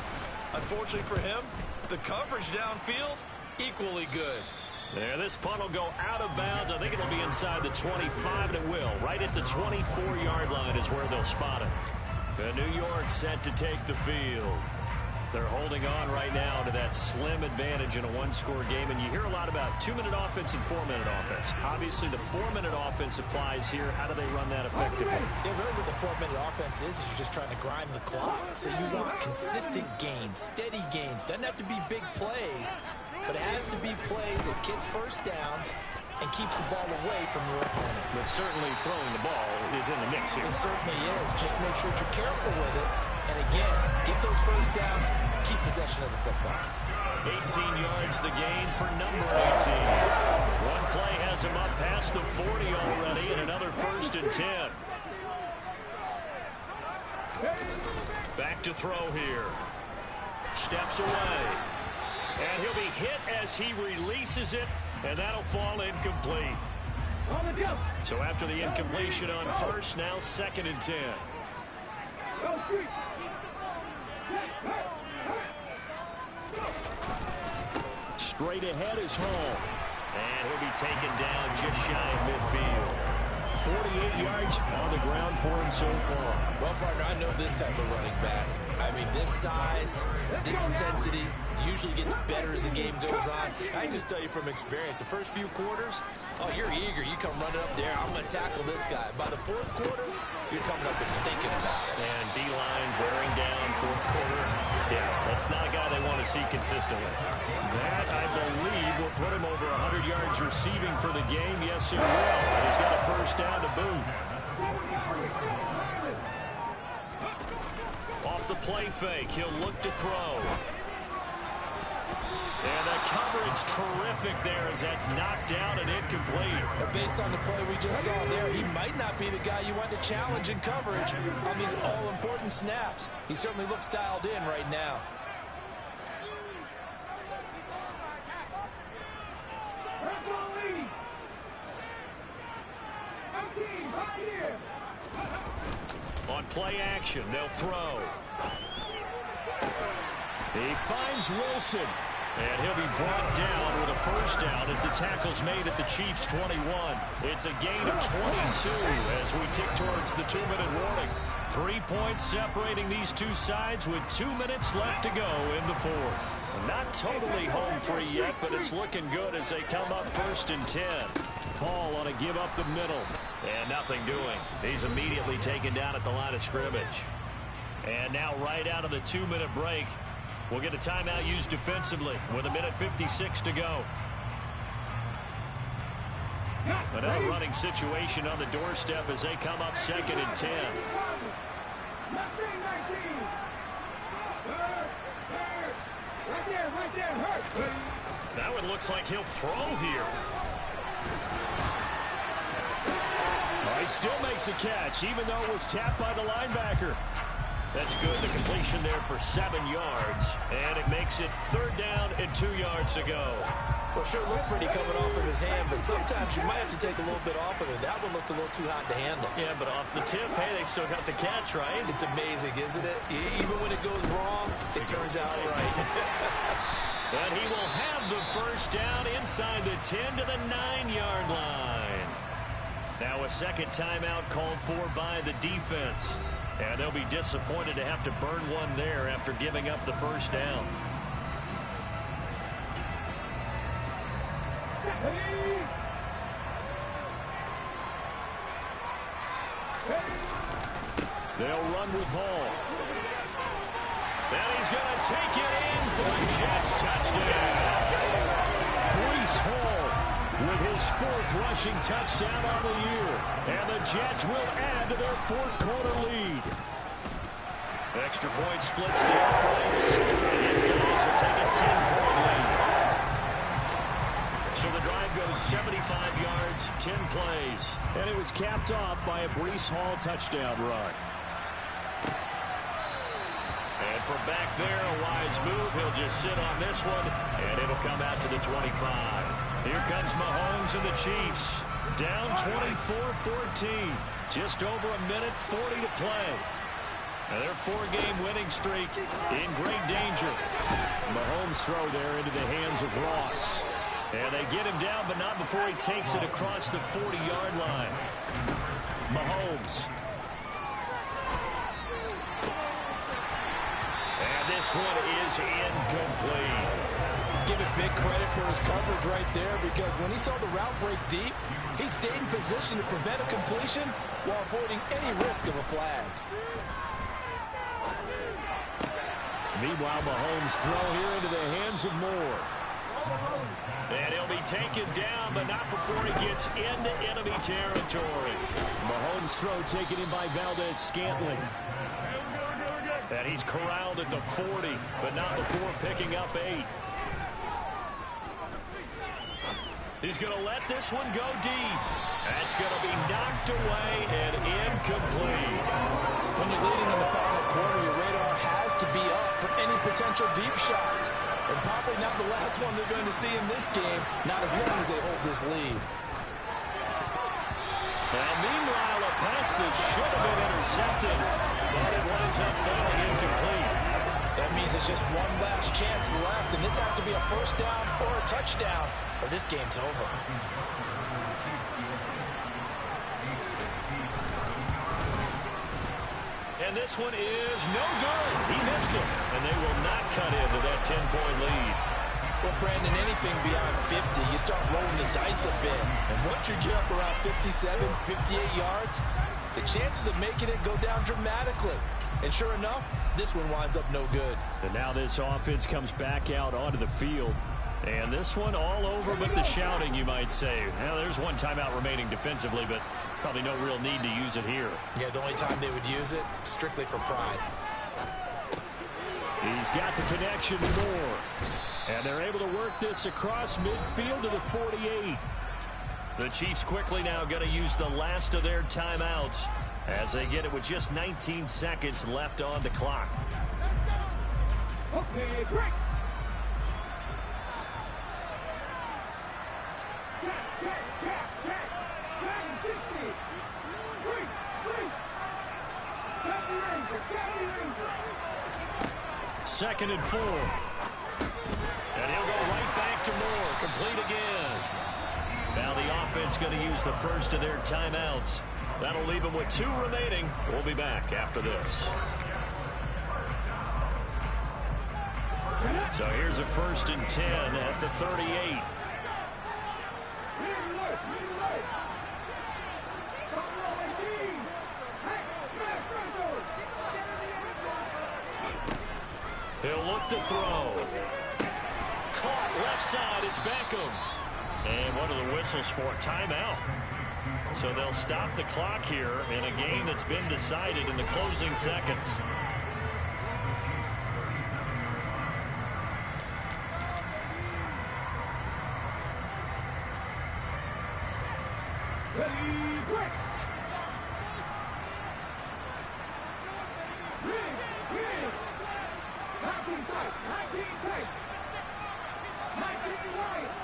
Unfortunately for him, the coverage downfield, equally good. There, this punt will go out of bounds. I think it'll be inside the 25, and it will. Right at the 24-yard line is where they'll spot it. The New York set to take the field. They're holding on right now to that slim advantage in a 1-score game. And you hear a lot about 2-minute offense and 4-minute offense. Obviously, the 4-minute offense applies here. How do they run that effectively? Yeah, really what the 4-minute offense is you're just trying to grind the clock. So you want consistent gains, steady gains. Doesn't have to be big plays, but it has to be plays that gets first downs and keeps the ball away from your opponent. But certainly throwing the ball is in the mix here. It certainly is. Just make sure that you're careful with it. And again, get those first downs, keep possession of the football. 18 yards the gain for number 18. One play has him up past the 40 already, and another 1st and 10. Back to throw here. Steps away. And he'll be hit as he releases it, and that'll fall incomplete. So after the incompletion on 1st, now 2nd and 10. Straight ahead is home. And he'll be taken down just shy of midfield. 48 yards on the ground for him so far. Well, partner, I know this type of running back. I mean, this size, this intensity usually gets better as the game goes on. I just tell you from experience, the first few quarters, oh, you're eager. You come running up there, I'm going to tackle this guy. By the 4th quarter, you're coming up and thinking about it. And D-line wearing down 4th quarter. Yeah, that's not a guy they want to see consistently. That, I believe, will put him over 100 yards receiving for the game. Yes, it will. And he's got a first down to boot. Off the play fake, he'll look to throw. And the coverage terrific there as that's knocked down and incomplete. But based on the play we just saw there, he might not be the guy you want to challenge in coverage on these all-important snaps. He certainly looks dialed in right now. On play action, they'll throw. He finds Wilson. And he'll be brought down with a first down as the tackle's made at the Chiefs' 21. It's a gain of 22 as we tick towards the 2-minute warning. 3 points separating these two sides with 2 minutes left to go in the 4th. Not totally home free yet, but it's looking good as they come up 1st and 10. Paul on a give up the middle. And nothing doing. He's immediately taken down at the line of scrimmage. And now right out of the 2-minute break, We'll get a timeout used defensively with 1:56 to go. Another running situation on the doorstep as they come up 2nd and 10. That one looks like he'll throw here. He still makes a catch, even though it was tapped by the linebacker. That's good. The completion there for 7 yards. And it makes it 3rd down and 2 yards to go. Well, sure looked pretty coming off of his hand, but sometimes you might have to take a little bit off of it. That one looked a little too hot to handle. Yeah, but off the tip, hey, they still got the catch, right? It's amazing, isn't it? Even when it goes wrong, it turns out right. But he will have the 1st down inside the 10 to the 9-yard line. Now a 2nd timeout called for by the defense. And they'll be disappointed to have to burn one there after giving up the 1st down. They'll run with Hall. And he's going to take it in for a Jets touchdown. Breece Hall with his 4th rushing touchdown on the year. And the Jets will add to their 4th quarter lead. Extra point splits the uprights. And these guys will take a 10-point lead. So the drive goes 75 yards, 10 plays. And it was capped off by a Breece Hall touchdown run. And from back there, a wise move. He'll just sit on this one, and it'll come out to the 25. Here comes Mahomes and the Chiefs. Down 24-14. Just over 1:40 to play. And their 4-game winning streak in great danger. Mahomes' throw there into the hands of Ross. And they get him down, but not before he takes it across the 40-yard line. Mahomes. And this one is incomplete. Give it big credit for his coverage right there, because when he saw the route break deep, he stayed in position to prevent a completion while avoiding any risk of a flag. Meanwhile, Mahomes' throw here into the hands of Moore. And he'll be taken down, but not before he gets into enemy territory. Mahomes' throw taken in by Valdez-Scantling. And he's corralled at the 40, but not before picking up 8. He's going to let this one go deep. That's going to be knocked away and incomplete. When you're leading in the final quarter, your radar has to be up for any potential deep shots. And probably not the last one they're going to see in this game, not as long as they hold this lead. Now, meanwhile, a pass that should have been intercepted, but it winds up falling incomplete. That means it's just one last chance left, and this has to be a 1st down or a touchdown, or this game's over. And this one is no good. He missed it, and they will not cut into that 10-point lead. Well, Brandon, anything beyond 50, you start rolling the dice a bit. And once you get up around 57, 58 yards, the chances of making it go down dramatically. And sure enough, this one winds up no good. And now this offense comes back out onto the field. And this one all over but the shouting, you might say. Well, there's one timeout remaining defensively, but probably no real need to use it here. Yeah, the only time they would use it, strictly for pride. He's got the connection to Moore. And they're able to work this across midfield to the 48. The Chiefs quickly now going to use the last of their timeouts as they get it with just 19 seconds left on the clock. Okay, break. Second and 4. And he'll go right back to Moore. Complete again. Now the offense going to use the first of their timeouts. That'll leave them with 2 remaining. We'll be back after this. So here's a 1st and 10 at the 38. He'll look to throw. Caught left side. It's Beckham. And what are the whistles for? Timeout. So they'll stop the clock here in a game that's been decided in the closing seconds. Ready, quick. Green. 19 tight. 19 tight. 19 Lions.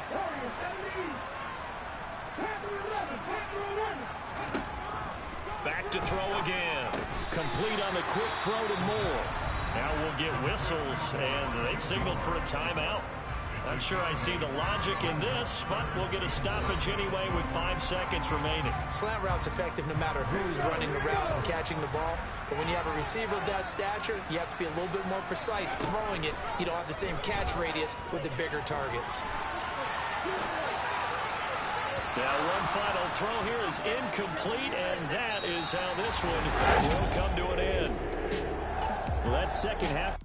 Warriors 17. Panther 11. Panther 11. Back to throw again. Complete on the quick throw to Moore. Now we'll get whistles, and they've signaled for a timeout. Not sure I see the logic in this, but we'll get a stoppage anyway with 5 seconds remaining. Slant route's effective no matter who's running the route and catching the ball. But when you have a receiver of that stature, you have to be a little bit more precise throwing it. You don't have the same catch radius with the bigger targets. Now one final throw here is incomplete, and that is how this one will come to an end. Well, that second half.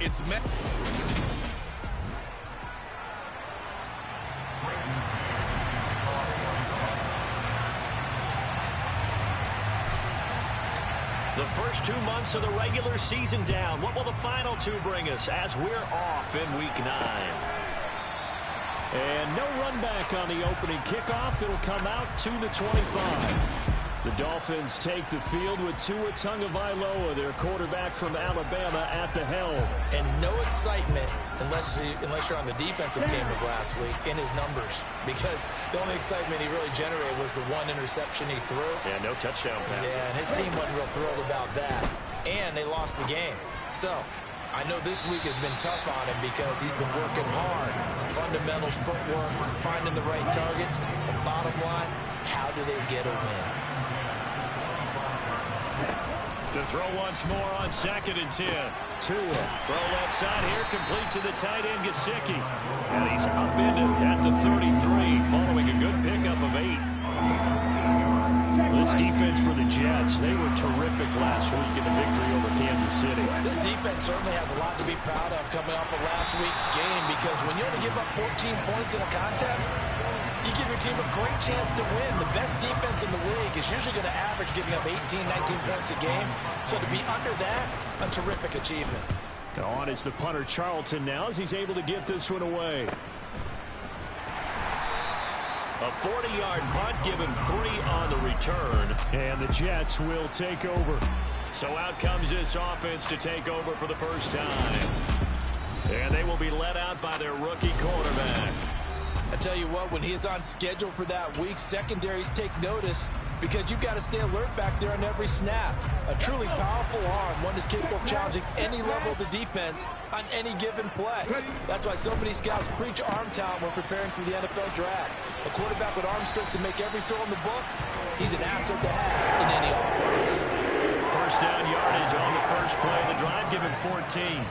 It's met. The first 2 months of the regular season down. What will the final 2 bring us as we're off in Week 9? And no run back on the opening kickoff. It'll come out to the 25. The Dolphins take the field with Tua Tagovailoa, their quarterback from Alabama, at the helm. And no excitement unless you're on the defensive team of last week in his numbers, because the only excitement he really generated was the 1 interception he threw. Yeah, no touchdown pass. Yeah, and his team wasn't real thrilled about that. And they lost the game. So I know this week has been tough on him because he's been working hard. Fundamentals, footwork, finding the right targets. And bottom line, how do they get a win? To throw once more on 2nd and 10. Tua. Throw left side here, complete to the tight end, Gesicki. And he's upended at the 33, following a good pickup of 8. This defense for the Jets, they were terrific last week in the victory over Kansas City. This defense certainly has a lot to be proud of coming off of last week's game, because when you only give up 14 points in a contest, you give your team a great chance to win. The best defense in the league is usually going to average giving up 18, 19 points a game. So to be under that, a terrific achievement. On is the punter Charlton now as he's able to get this one away. A 40-yard punt, given 3 on the return. And the Jets will take over. So out comes this offense to take over for the first time. And they will be led out by their rookie quarterback. I tell you what, when he is on schedule for that week, secondaries take notice, because you've got to stay alert back there on every snap. A truly powerful arm, one that's capable of challenging any level of the defense on any given play. That's why so many scouts preach arm talent when preparing for the NFL draft. A quarterback with arm strength to make every throw in the book, he's an asset to have in any offense. First down yardage on the first play of the drive, given 14.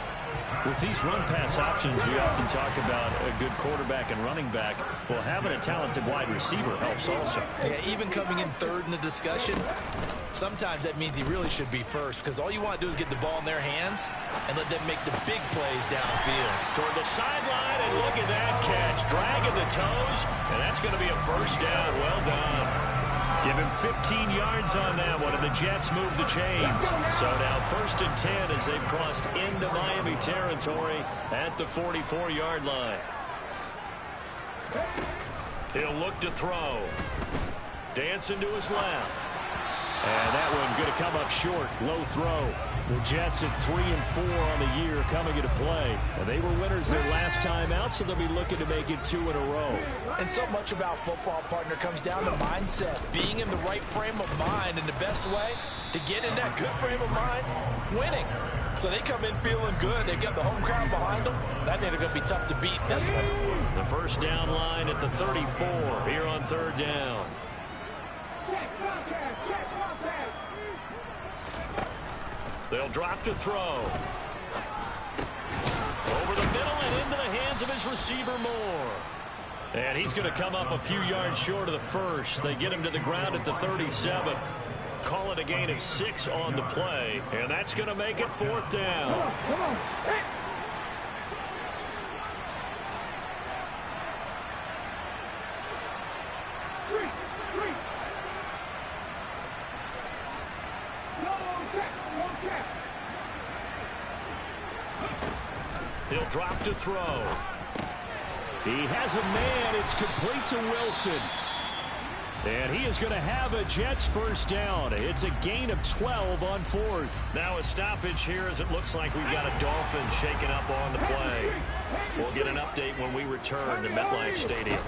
With these run-pass options, we often talk about a good quarterback and running back. Well, having a talented wide receiver helps also. Yeah, even coming in third in the discussion, sometimes that means he really should be first, because all you want to do is get the ball in their hands and let them make the big plays downfield. Toward the sideline, and look at that catch. Dragging the toes, and that's going to be a first down. Well done. Give him 15 yards on that one, and the Jets move the chains. So now 1st and 10 as they've crossed into Miami territory at the 44-yard line. He'll look to throw. Dancing to his left. And that one going to come up short. Low throw. The Jets at 3-4 on the year coming into play. And they were winners their last time out, so they'll be looking to make it 2 in a row. And so much about football, partner, comes down to mindset. Being in the right frame of mind, and the best way to get in that good frame of mind, winning. So they come in feeling good. They've got the home crowd behind them. I think they're going to be tough to beat in this one. The first down line at the 34 here on 3rd down. They'll drop to throw. Over the middle and into the hands of his receiver, Moore. And he's going to come up a few yards short of the first. They get him to the ground at the 37. Call it a gain of 6 on the play. And that's going to make it 4th down. Come on. Hey. He'll drop to throw. He has a man. It's complete to Wilson. And he is going to have a Jets first down. It's a gain of 12 on 4th. Now a stoppage here as it looks like we've got a Dolphin shaking up on the play. We'll get an update when we return to MetLife Stadium.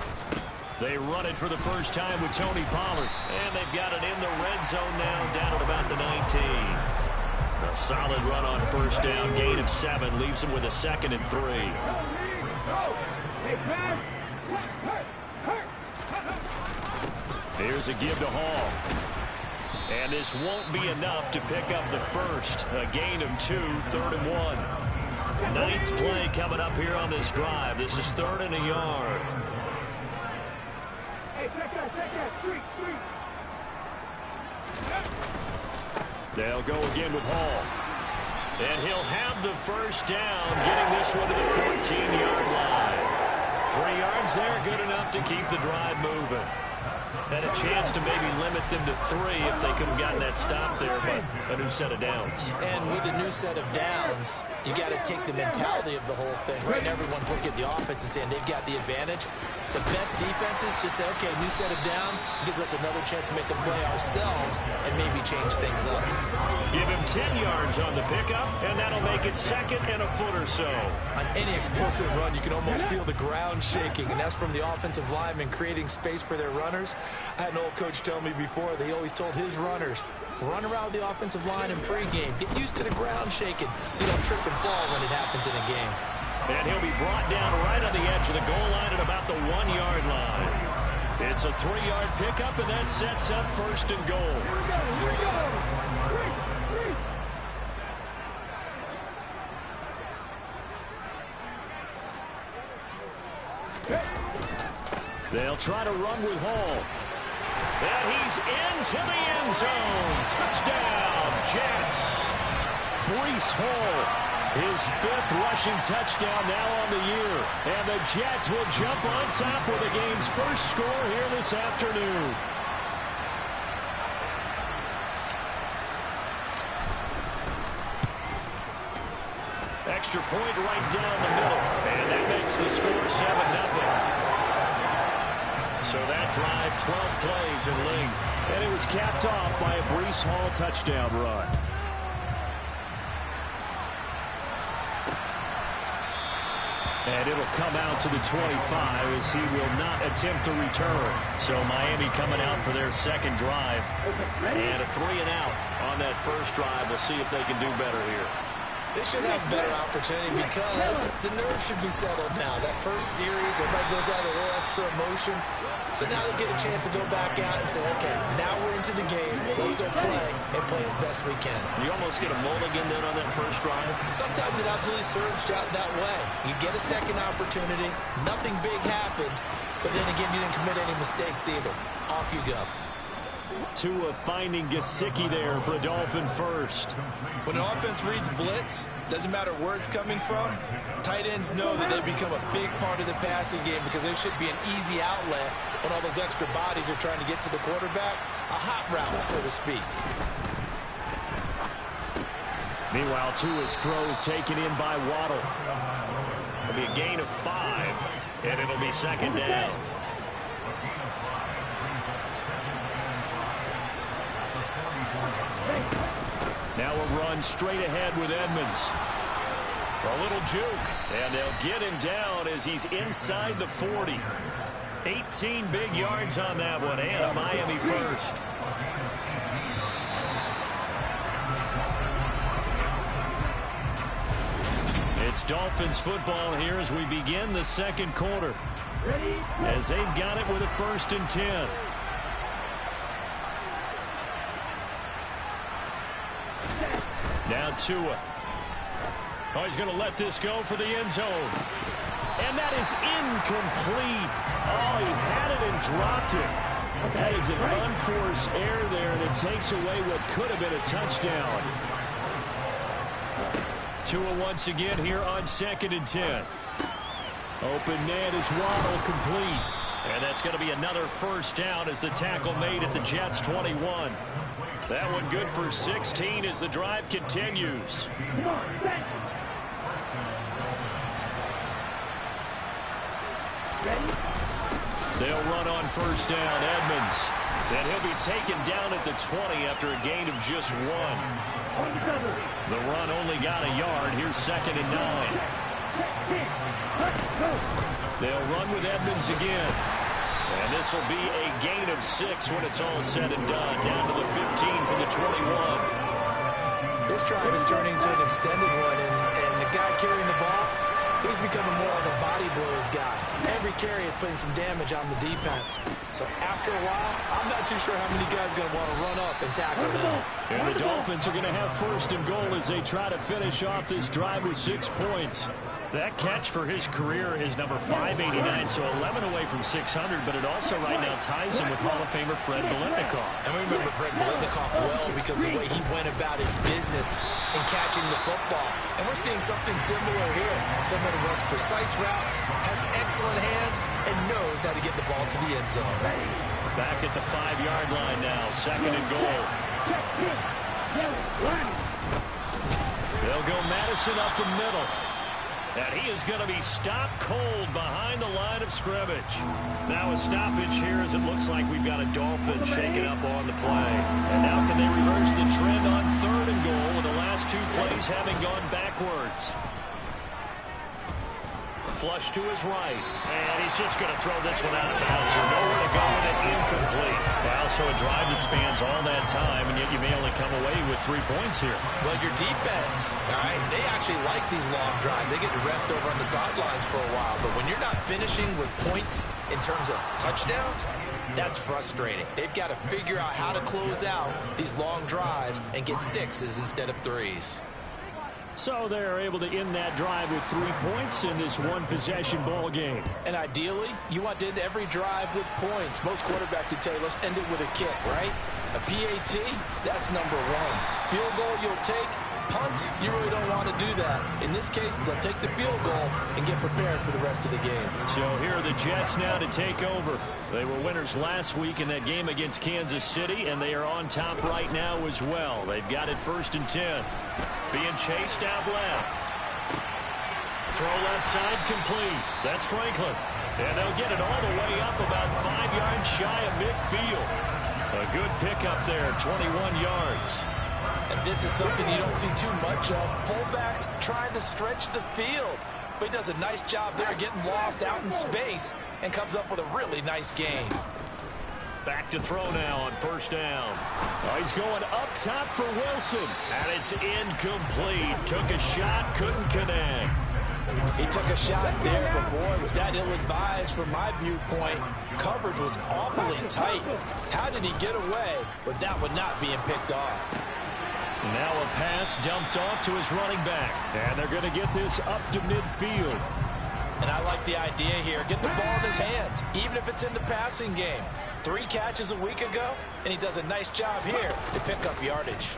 They run it for the first time with Tony Pollard. And they've got it in the red zone now, down at about the 19. A solid run on first down, gain of 7, leaves him with a 2nd and 3. Here's a give to Hall. And this won't be enough to pick up the first. A gain of 2, 3rd and 1. 9th play coming up here on this drive. This is 3rd and a yard. Hey, check that, street. They'll go again with Hall. And he'll have the first down, getting this one to the 14-yard line. 3 yards there, good enough to keep the drive moving. Had a chance to maybe limit them to 3 if they could have gotten that stop there, but a new set of downs. And with a new set of downs, you got to take the mentality of the whole thing. Right now, everyone's looking at the offense and saying they've got the advantage. The best defenses just say, okay, new set of downs gives us another chance to make a play ourselves and maybe change things up. Give him 10 yards on the pickup, and that'll make it second and a foot or so. On any explosive run, you can almost feel the ground shaking, and that's from the offensive linemen creating space for their runners. I had an old coach tell me before, they always told his runners, run around the offensive line in pregame. Get used to the ground shaking so you don't trip and fall when it happens in a game. And he'll be brought down right on the edge of the goal line at about the 1-yard line. It's a 3-yard pickup, and that sets up first and goal. Here we go. They'll try to run with Hall. And he's into the end zone. Touchdown, Jets. Breece Hall. His 5th rushing touchdown now on the year. And the Jets will jump on top with the game's first score here this afternoon. Extra point right down the middle. And that makes the score 7-0. So that drive, 12 plays in length. And it was capped off by a Breece Hall touchdown run. And it'll come out to the 25 as he will not attempt to return. So Miami coming out for their second drive. And a 3-and-out on that first drive. We'll see if they can do better here. They should have a better opportunity because the nerves should be settled now. That first series, everybody goes out with a little extra emotion. So now they get a chance to go back out and say, okay, now we're into the game. Let's go play and play as best we can. You almost get a mulligan then on that first drive. Sometimes it absolutely serves out that way. You get a second opportunity. Nothing big happened. But then again, you didn't commit any mistakes either. Off you go. Tua finding Gesicki there for a Dolphin first. When an offense reads blitz, doesn't matter where it's coming from, tight ends know that they become a big part of the passing game because there should be an easy outlet when all those extra bodies are trying to get to the quarterback. A hot route, so to speak. Meanwhile, Tua's throws taken in by Waddle. It'll be a gain of 5, and it'll be second down. Now a run straight ahead with Edmonds. A little juke, and they'll get him down as he's inside the 40. 18 big yards on that one, and a Miami first. It's Dolphins football here as we begin the second quarter. As they've got it with a 1st and 10. Now Tua. Oh, he's going to let this go for the end zone. And that is incomplete. Oh, he had it and dropped it. That is an unforced error there, and it takes away what could have been a touchdown. Tua once again here on 2nd and 10. Open net is Waddle complete. And that's going to be another first down as the tackle made at the Jets' 21. That one good for 16 as the drive continues. They'll run on first down, Edmonds. And he'll be taken down at the 20 after a gain of just 1. The run only got a yard. Here's 2nd and 9. They'll run with Edmonds again. And this will be a gain of 6 when it's all said and done. Down to the 15 from the 21. This drive is turning into an extended one, and the guy carrying the ball, he's becoming more of a body blows guy. Every carry is putting some damage on the defense. So after a while, I'm not too sure how many guys are going to want to run up and tackle him. And the Dolphins are going to have 1st and goal as they try to finish off this drive with 6 points. That catch for his career is number 589, so 11 away from 600, but it also right now ties him with Hall of Famer Fred Biletnikoff. And we remember Fred Biletnikoff well because of the way he went about his business in catching the football. And we're seeing something similar here. Someone who runs precise routes, has excellent hands, and knows how to get the ball to the end zone. Back at the 5-yard line now, 2nd and goal. They'll go Madison up the middle. And he is going to be stopped cold behind the line of scrimmage. Now a stoppage here as it looks like we've got a Dolphin shaking up on the play. And now can they reverse the trend on 3rd and goal with the last 2 plays having gone backwards? Flush to his right. And he's just going to throw this one out of bounds. There's nowhere to go with it. Incomplete. Wow, so a drive that spans all that time, and yet you may only come away with 3 points here. Well, your defense, all right, they actually like these long drives. They get to rest over on the sidelines for a while. But when you're not finishing with points in terms of touchdowns, that's frustrating. They've got to figure out how to close out these long drives and get 6s instead of 3s. So they're able to end that drive with 3 points in this one-possession ball game. And ideally, you want to end every drive with points. Most quarterbacks would tell you, let's end it with a kick, right? A PAT, that's number 1. Field goal you'll take. Punts, you really don't want to do that. In this case, they'll take the field goal and get prepared for the rest of the game. So here are the Jets now to take over. They were winners last week in that game against Kansas City, and they are on top right now as well. They've got it 1st and 10. Being chased out left. Throw left side complete. That's Franklin. And they'll get it all the way up about 5 yards shy of midfield. A good pickup there, 21 yards. And this is something you don't see too much of. Fullbacks trying to stretch the field. But he does a nice job there getting lost out in space and comes up with a really nice gain. Back to throw now on 1st down. Oh, he's going up top for Wilson. And it's incomplete. Took a shot, couldn't connect. He took a shot there, but boy, was that ill-advised from my viewpoint. Coverage was awfully tight. How did he get away with that one not being picked off? Now a pass dumped off to his running back. And they're going to get this up to midfield. And I like the idea here. Get the ball in his hands, even if it's in the passing game. 3 catches a week ago, and he does a nice job here to pick up yardage.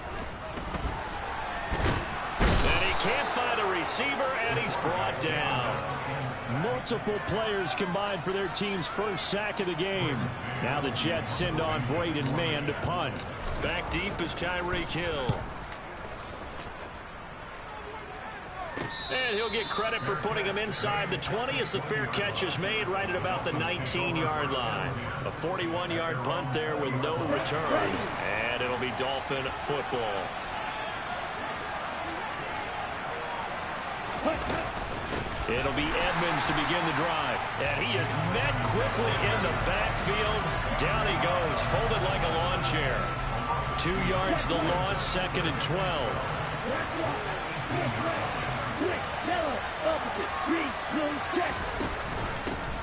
And he can't find a receiver, and he's brought down. Multiple players combined for their team's first sack of the game. Now the Jets send on Braden Mann to punt. Back deep is Tyreek Hill. And he'll get credit for putting him inside the 20 as the fair catch is made right at about the 19-yard line. A 41-yard punt there with no return. And it'll be Dolphin football. It'll be Edmonds to begin the drive. And he is met quickly in the backfield. Down he goes, folded like a lawn chair. 2 yards the loss, 2nd and 12.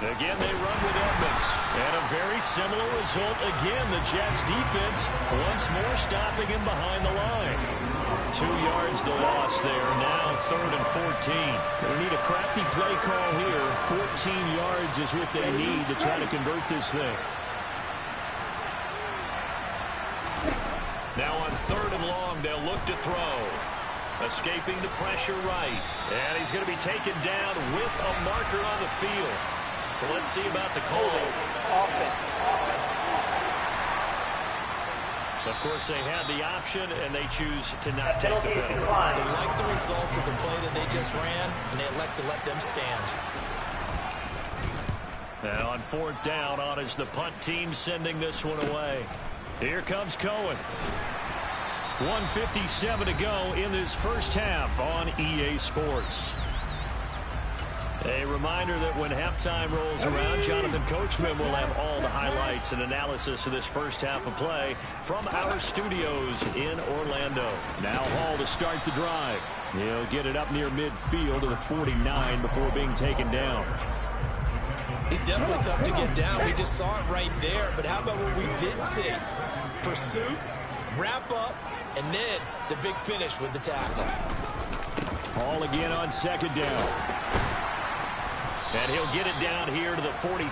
Again, they run with Edmonds. And a very similar result again. The Jets defense once more stopping him behind the line. 2 yards the loss there. Now 3rd and 14. They need a crafty play call here. 14 yards is what they need to try to convert this thing. Now on 3rd and long, they'll look to throw. Escaping the pressure right. And he's going to be taken down with a marker on the field. So let's see about the call. Of course, they had the option, and they choose to not take the penalty. They like the results of the play that they just ran, and they elect to let them stand. Now on 4th down, on is the punt team sending this one away. Here comes Cohen. 1:57 to go in this first half on EA Sports. A reminder that when halftime rolls around, Jonathan Coachman will have all the highlights and analysis of this first half of play from our studios in Orlando. Now Hall to start the drive. He'll get it up near midfield to the 49 before being taken down. He's definitely tough to get down. We just saw it right there. But how about what we did see? Pursuit, wrap up, and then the big finish with the tackle. Hall again on 2nd down. And he'll get it down here to the 43.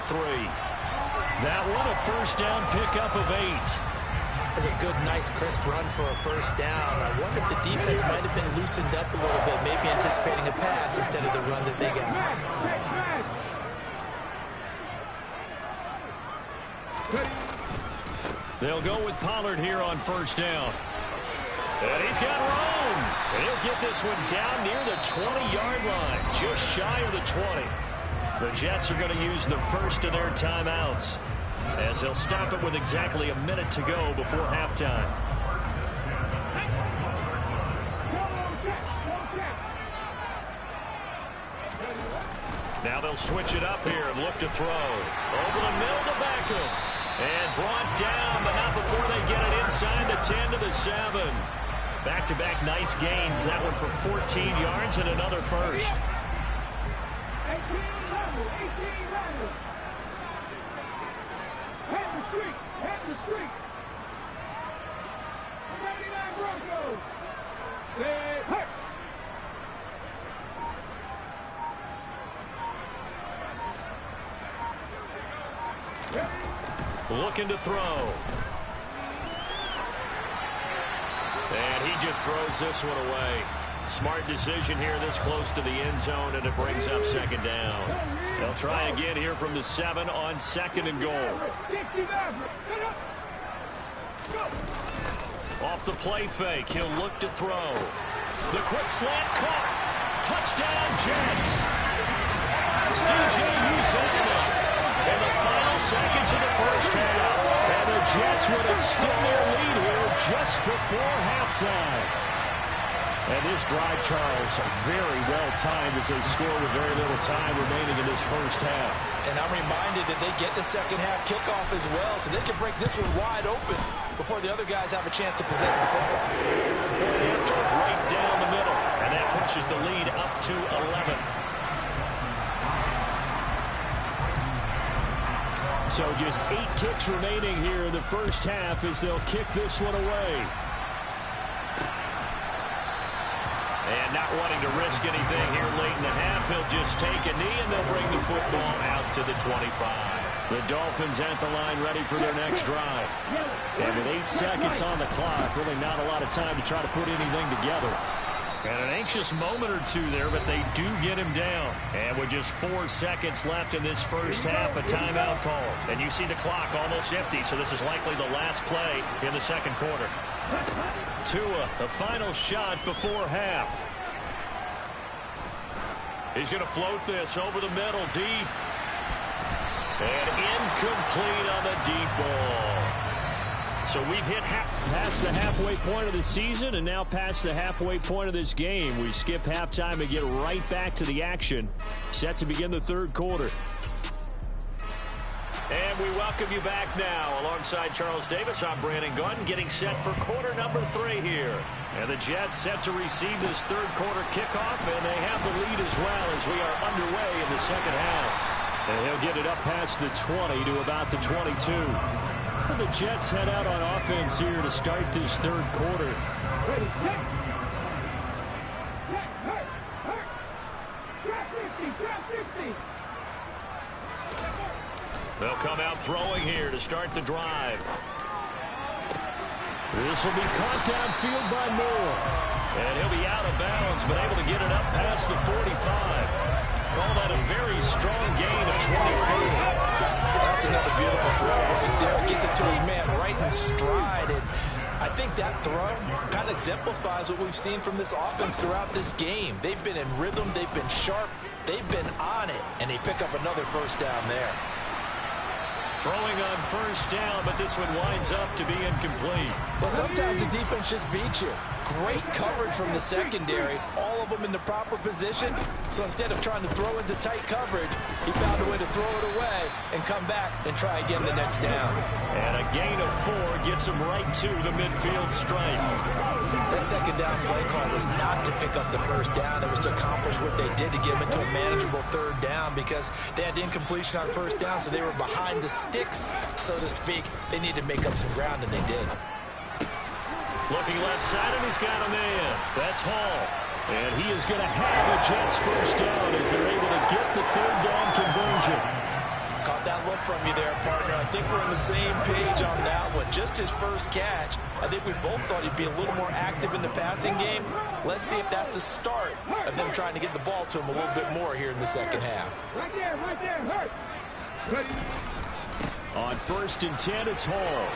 That one a first down pickup of 8. That's a good, nice, crisp run for a first down. I wonder if the defense might have been loosened up a little bit, maybe anticipating a pass instead of the run that they got. They'll go with Pollard here on first down. And he's got room. And he'll get this one down near the 20-yard line, just shy of the 20. The Jets are going to use the first of their timeouts, as they'll stop it with exactly a minute to go before halftime. Now they'll switch it up here and look to throw. Over the middle to Beckham. And brought down, but not before they get it inside the 10 to the 7. Back-to-back nice gains. That one for 14 yards and another first. Looking to throw. And he just throws this one away. Smart decision here this close to the end zone, and it brings up second down. They'll try again here from the 7 on 2nd and goal. Off the play fake, he'll look to throw. The quick slant caught. Touchdown, Jets. C.J. Uzomah in the final seconds of the first half. And the Jets would extend their lead here just before halftime. And this drive, Charles, very well timed as they score with very little time remaining in this first half. And I'm reminded that they get the second half kickoff as well, so they can break this one wide open before the other guys have a chance to possess the football. After right down the middle, and that pushes the lead up to 11. So just 8 ticks remaining here in the first half as they'll kick this one away. And not wanting to risk anything here late in the half, he'll just take a knee and they'll bring the football out to the 25. The Dolphins at the line ready for their next drive. And with 8 seconds on the clock, really not a lot of time to try to put anything together. And an anxious moment or two there, but they do get him down. And with just 4 seconds left in this first half, a timeout call. And you see the clock almost empty, so this is likely the last play in the second quarter. Tua, the final shot before half. He's going to float this over the middle, deep. And incomplete on the deep ball. So we've hit past the halfway point of the season and now past the halfway point of this game. We skip halftime and get right back to the action. Set to begin the third quarter. And we welcome you back now. Alongside Charles Davis, I'm Brandon Gaudin, getting set for quarter number 3 here. And the Jets set to receive this third quarter kickoff, and they have the lead as well as we are underway in the second half. And he'll get it up past the 20 to about the 22. And the Jets head out on offense here to start this third quarter. They'll come out throwing here to start the drive. This will be caught downfield by Moore. And he'll be out of bounds, but able to get it up past the 45. Call that a very strong gain of 24. That's another beautiful throw right there. Gets it to his man right in stride. And I think that throw kind of exemplifies what we've seen from this offense throughout this game. They've been in rhythm. They've been sharp. They've been on it. And they pick up another first down there. Throwing on first down, but this one winds up to be incomplete. Well, sometimes the defense just beats you. Great coverage from the secondary. All of them in the proper position. So instead of trying to throw into tight coverage, he found a way to throw it away and come back and try again the next down. And a gain of 4 gets him right to the midfield stripe. That second down play call was not to pick up the first down. It was to accomplish what they did to get them into a manageable third down because they had incompletion on first down, so they were behind the sticks, so to speak. They needed to make up some ground, and they did. Looking left side, and he's got a man. That's Hall. And he is going to have a Jets first down as they're able to get the third down conversion. Caught that look from you there, partner. I think we're on the same page on that one. Just his first catch. I think we both thought he'd be a little more active in the passing game. Let's see if that's the start of them trying to get the ball to him a little bit more here in the second half. Right there, hurt. On 1st and 10, it's Hall.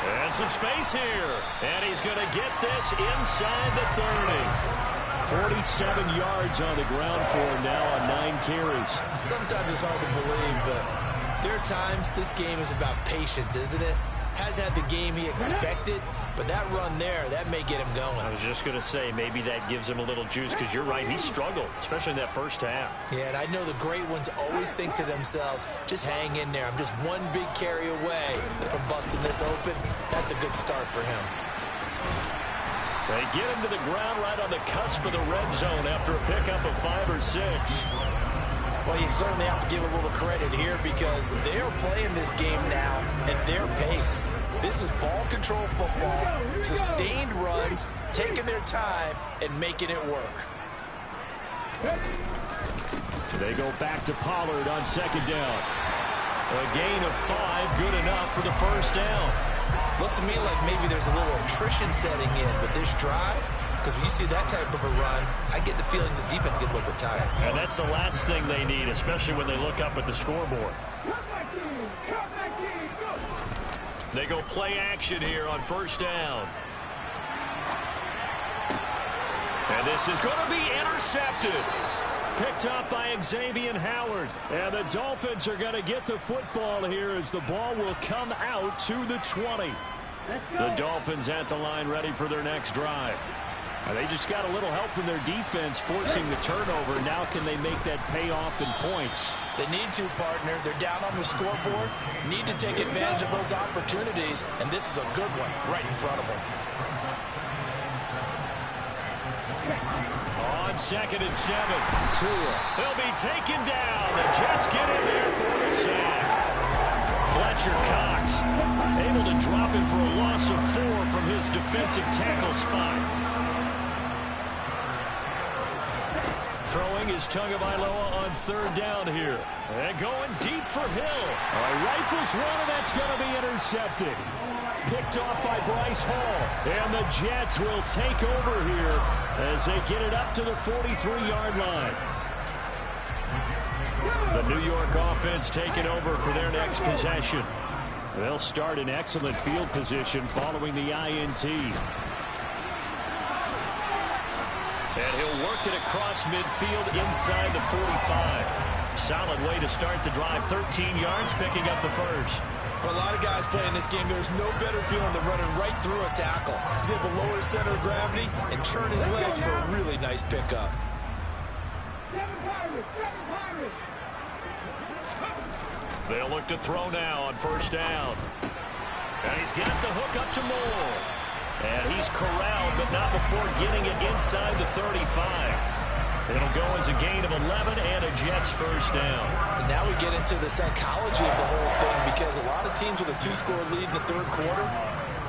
And some space here. And he's going to get this inside the 30. 47 yards on the ground for him now on 9 carries. Sometimes it's hard to believe, but there are times this game is about patience, isn't it? Has had the game he expected, but that run there, that may get him going. I was just going to say, maybe that gives him a little juice, because you're right, he struggled, especially in that first half. Yeah, and I know the great ones always think to themselves, just hang in there. I'm just one big carry away from busting this open. That's a good start for him. They get him to the ground right on the cusp of the red zone after a pickup of 5 or 6. Well, you certainly have to give a little credit here because they're playing this game now at their pace. This is ball control football, sustained runs, taking their time and making it work. They go back to Pollard on 2nd down. A gain of 5, good enough for the first down. Looks to me like maybe there's a little attrition setting in, but this drive, because when you see that type of a run, I get the feeling the defense gets a little bit tired. And that's the last thing they need, especially when they look up at the scoreboard. They go play action here on 1st down. And this is going to be intercepted. Picked up by Xavier Howard. And the Dolphins are going to get the football here as the ball will come out to the 20. The Dolphins at the line ready for their next drive. And they just got a little help from their defense forcing the turnover. Now can they make that pay off in points? They need to, partner. They're down on the scoreboard. Need to take advantage of those opportunities. And this is a good one right in front of them. On 2nd and 7. Tua. He'll be taken down. The Jets get in there for the sack. Fletcher Cox able to drop him for a loss of 4 from his defensive tackle spot. Throwing is Tagovailoa on 3rd down here. And going deep for Hill. Rifles one, and that's going to be intercepted. Picked off by Bryce Hall. And the Jets will take over here as they get it up to the 43-yard line. The New York offense taking over for their next possession. They'll start in excellent field position following the INT. And he'll work it across midfield inside the 45. Solid way to start the drive. 13 yards, picking up the first. For a lot of guys playing this game, there's no better feeling than running right through a tackle. He's able to lower his center of gravity and churn his legs for a really nice pickup. They'll look to throw now on 1st down. And he's got the hook up to Moore. And he's corralled, but not before getting it inside the 35. It'll go as a gain of 11 and a Jets first down. And now we get into the psychology of the whole thing because a lot of teams with a 2-score lead in the 3rd quarter,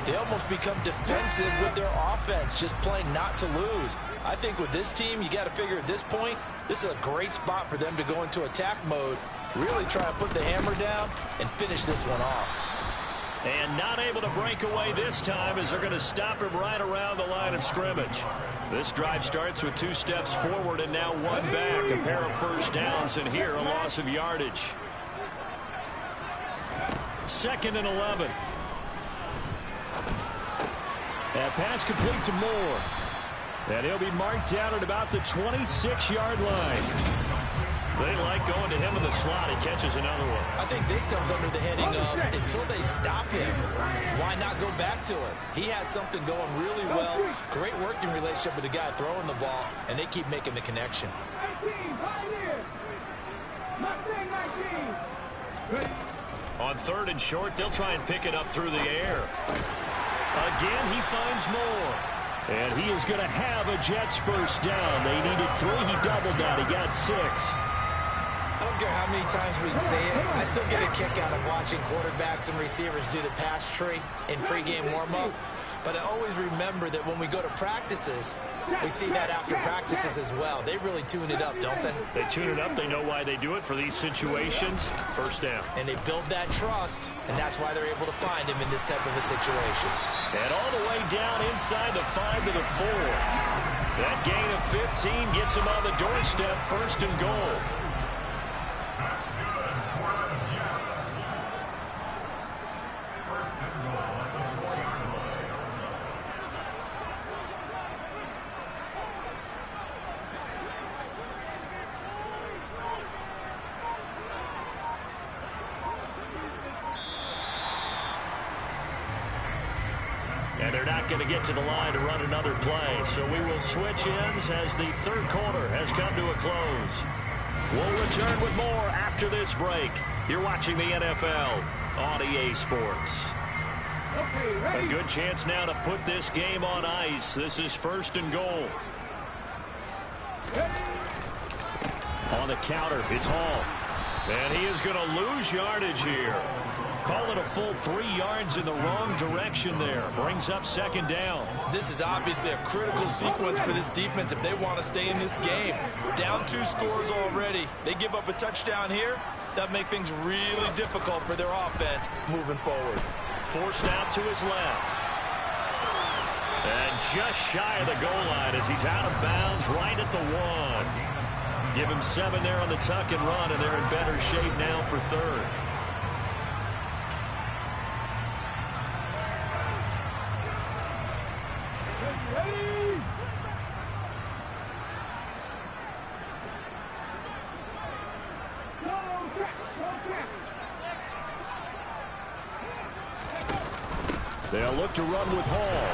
they almost become defensive with their offense, just playing not to lose. I think with this team, you got to figure at this point, this is a great spot for them to go into attack mode, really try to put the hammer down and finish this one off. And not able to break away this time as they're going to stop him right around the line of scrimmage. This drive starts with 2 steps forward and now 1 back. A pair of first downs, and here a loss of yardage. 2nd and 11. That pass complete to Moore. And he'll be marked down at about the 26-yard line. They like going to him in the slot. He catches another one. I think this comes under the heading of until they stop him, why not go back to it? He has something going really well. Great working relationship with the guy throwing the ball, and they keep making the connection. On 3rd and short, they'll try and pick it up through the air. Again, he finds Moore. And he is going to have a Jets first down. They needed 3. He doubled that. He got 6. I don't care how many times we say it, I still get a kick out of watching quarterbacks and receivers do the pass tree in pregame warm-up. But I always remember that when we go to practices, we see that after practices as well. They really tune it up, don't they? They tune it up. They know why they do it for these situations. First down. And they build that trust, and that's why they're able to find him in this type of a situation. And all the way down inside the 5 to the 4. That gain of 15 gets him on the doorstep, 1st and goal. And they're not going to get to the line to run another play. So we will switch ends as the 3rd quarter has come to a close. We'll return with more after this break. You're watching the NFL on EA Sports. A good chance now to put this game on ice. This is 1st and goal. On the counter, it's Hall. And he is going to lose yardage here. Call it a full 3 yards in the wrong direction there. Brings up 2nd down. This is obviously a critical sequence for this defense if they want to stay in this game. Down 2 scores already. They give up a touchdown here. That makes things really difficult for their offense moving forward. Forced out to his left. And just shy of the goal line as he's out of bounds right at the 1. Give him 7 there on the tuck and run, and they're in better shape now for 3rd. They'll look to run with Hall.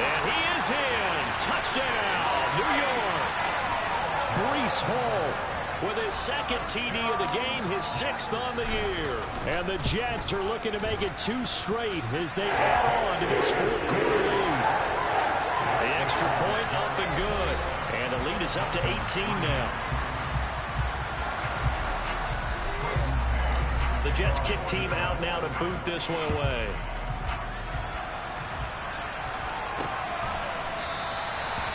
And he is in. Touchdown, New York. Breece Hall with his 2nd TD of the game, his 6th on the year. And the Jets are looking to make it 2 straight as they add on to this 4th quarter lead. The extra point up and good. And the lead is up to 18 now. The Jets kick team out now to boot this one away.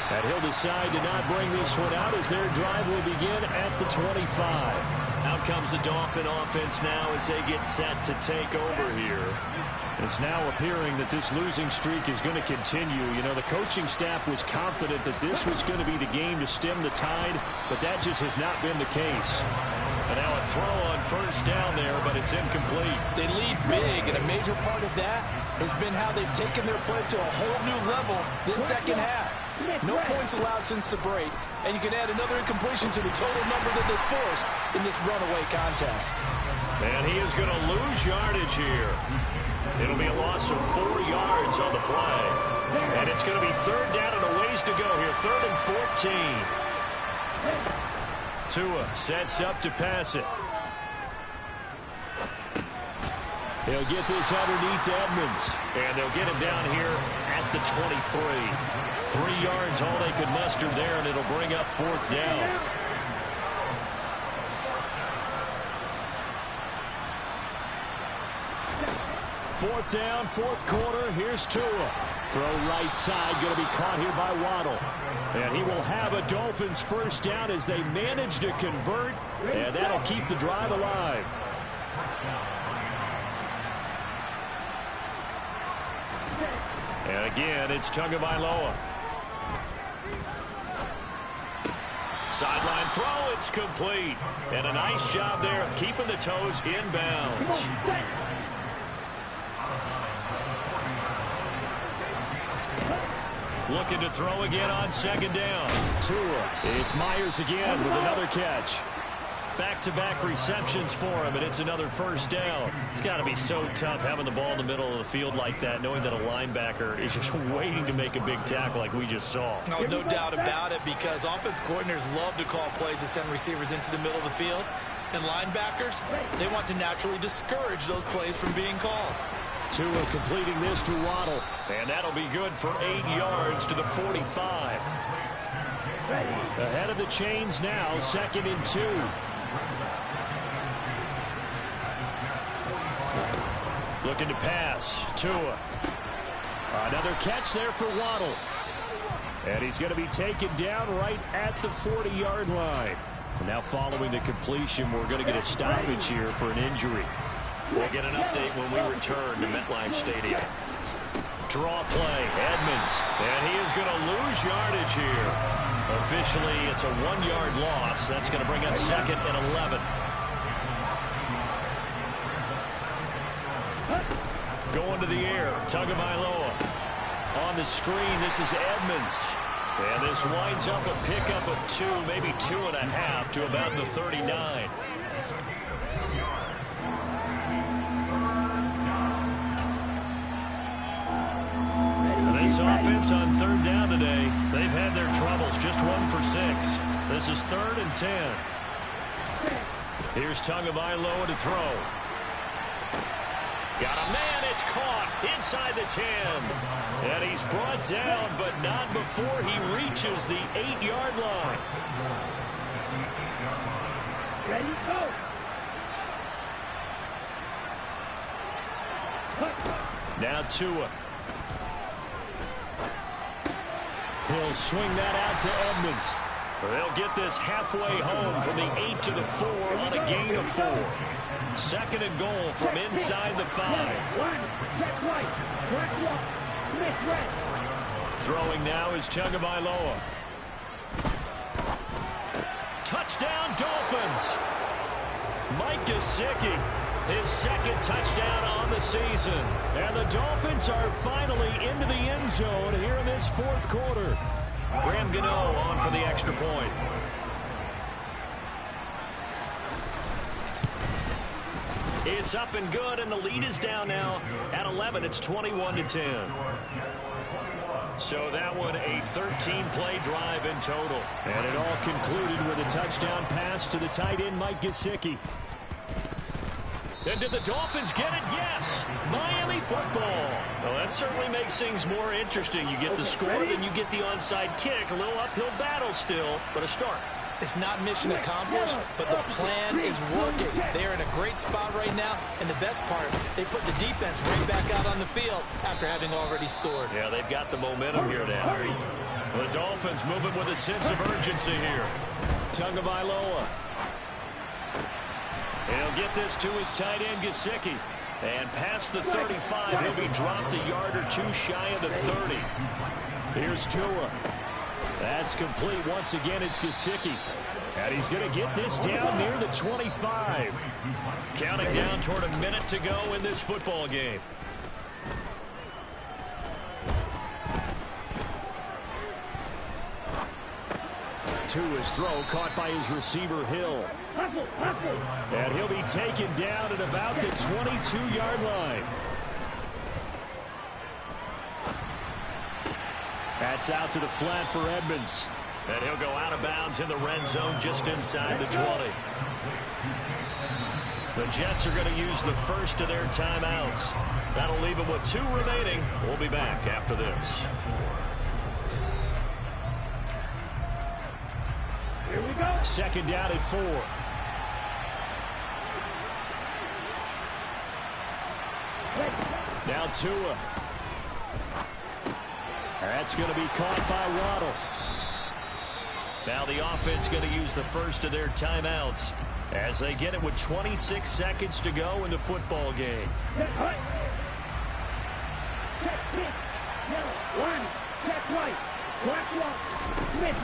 And he'll decide to not bring this one out as their drive will begin at the 25. Out comes the Dolphin offense now as they get set to take over here. It's now appearing that this losing streak is going to continue. You know, the coaching staff was confident that this was going to be the game to stem the tide, but that just has not been the case. And now a throw on 1st down there, but it's incomplete. They lead big, and a major part of that has been how they've taken their play to a whole new level this 2nd half. No points allowed since the break, and you can add another incompletion to the total number that they forced in this runaway contest. And he is going to lose yardage here. It'll be a loss of 4 yards on the play. And it's going to be 3rd down and a ways to go here. 3rd and 14. Tua sets up to pass it. He'll get this underneath to Edmonds. And they'll get him down here at the 23. 3 yards all they could muster there, and it'll bring up 4th down. Fourth down, 4th quarter. Here's Tua. Throw right side, going to be caught here by Waddle. And he will have a Dolphins 1st down as they manage to convert, and that'll keep the drive alive. And again, it's Tagovailoa. Sideline throw, it's complete. And a nice job there of keeping the toes inbounds. Looking to throw again on 2nd down. Tua. It's Myers again with another catch. Back-to-back receptions for him, and it's another 1st down. It's got to be so tough having the ball in the middle of the field like that, knowing that a linebacker is just waiting to make a big tackle like we just saw. No doubt about it, because offense coordinators love to call plays to send receivers into the middle of the field. And linebackers, they want to naturally discourage those plays from being called. Tua completing this to Waddle, and that'll be good for 8 yards to the 45. Ahead of the chains now, 2nd and 2. Looking to pass. Tua. Another catch there for Waddle. And he's going to be taken down right at the 40-yard line. Now following the completion, we're going to get a stoppage here for an injury. We'll get an update when we return to MetLife Stadium. Draw play, Edmonds. And he is going to lose yardage here. Officially, it's a 1-yard loss. That's going to bring up 2nd and 11. Going to the air, Tagovailoa. On the screen, this is Edmonds. And this winds up a pickup of 2, maybe 2.5 to about the 39. This offense on 3rd down today, they've had their troubles. Just 1 for 6. This is 3rd and 10. Here's Tagovailoa to throw. Got a man, it's caught inside the 10. And he's brought down, but not before he reaches the 8-yard line. Ready, go. Now Tua. He'll swing that out to Edmonds. They'll get this halfway home from the 8 to the 4 on a gain of 4. 2nd and goal from inside the 5. Throwing now is Tagovailoa. Touchdown, Dolphins. Mike Gesicki, his 2nd touchdown on the season. And the Dolphins are finally into the end zone here in this 4th quarter. Graham Gano on for the extra point. It's up and good, and the lead is down now at 11. It's 21-10. So that one, a 13-play drive in total. And it all concluded with a touchdown pass to the tight end, Mike Gesicki. And did the Dolphins get it? Yes. Miami football. Well, that certainly makes things more interesting. You get the score, then you get the onside kick. A little uphill battle still, but a start. It's not mission accomplished, but the plan is working. They're in a great spot right now, and the best part, they put the defense right back out on the field after having already scored. Yeah, they've got the momentum here now. The Dolphins moving with a sense of urgency here. Tagovailoa. He'll get this to his tight end, Gesicki. And past the 35, he'll be dropped a yard or 2 shy of the 30. Here's Tua. That's complete. Once again, it's Gesicki. And he's going to get this down near the 25. Counting down toward a minute to go in this football game. Tua's throw caught by his receiver, Hill. And he'll be taken down at about the 22-yard line. That's out to the flat for Edmonds. And he'll go out of bounds in the red zone just inside the 20. The Jets are going to use the first of their timeouts. That'll leave them with 2 remaining. We'll be back after this. Here we go. 2nd down at 4. Now Tua. That's going to be caught by Waddle. Now the offense going to use the first of their timeouts as they get it with 26 seconds to go in the football game.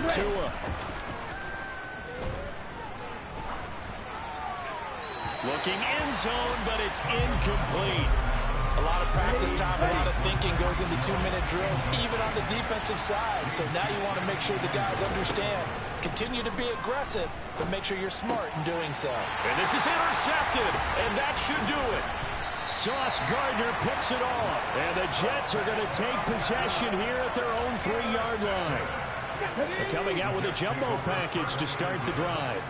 Tua. Looking end zone, but it's incomplete. A lot of practice time, a lot of thinking goes into 2-minute drills, even on the defensive side. So now you want to make sure the guys understand. Continue to be aggressive, but make sure you're smart in doing so. And this is intercepted, and that should do it. Sauce Gardner picks it off. And the Jets are going to take possession here at their own 3-yard line. They're coming out with a jumbo package to start the drive.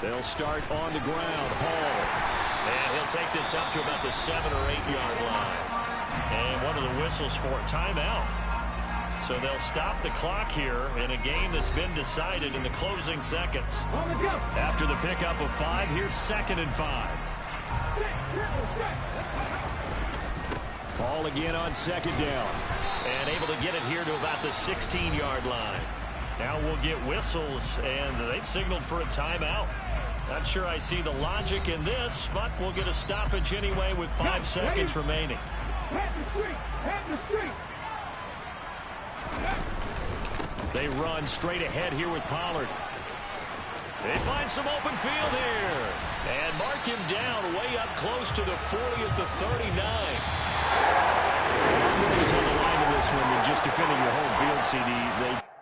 They'll start on the ground. Hall. And he'll take this up to about the 7- or 8-yard line. And one of the whistles for a timeout. So they'll stop the clock here in a game that's been decided in the closing seconds. After the pickup of 5, here's 2nd and 5. Ball again on second down. And able to get it here to about the 16-yard line. Now we'll get whistles, and they've signaled for a timeout. Not sure I see the logic in this, but we'll get a stoppage anyway with 5 seconds remaining. They run straight ahead here with Pollard. They find some open field here. And mark him down way up close to the 40 at the 39. More is on the line in this one than just defending your home field, CD. They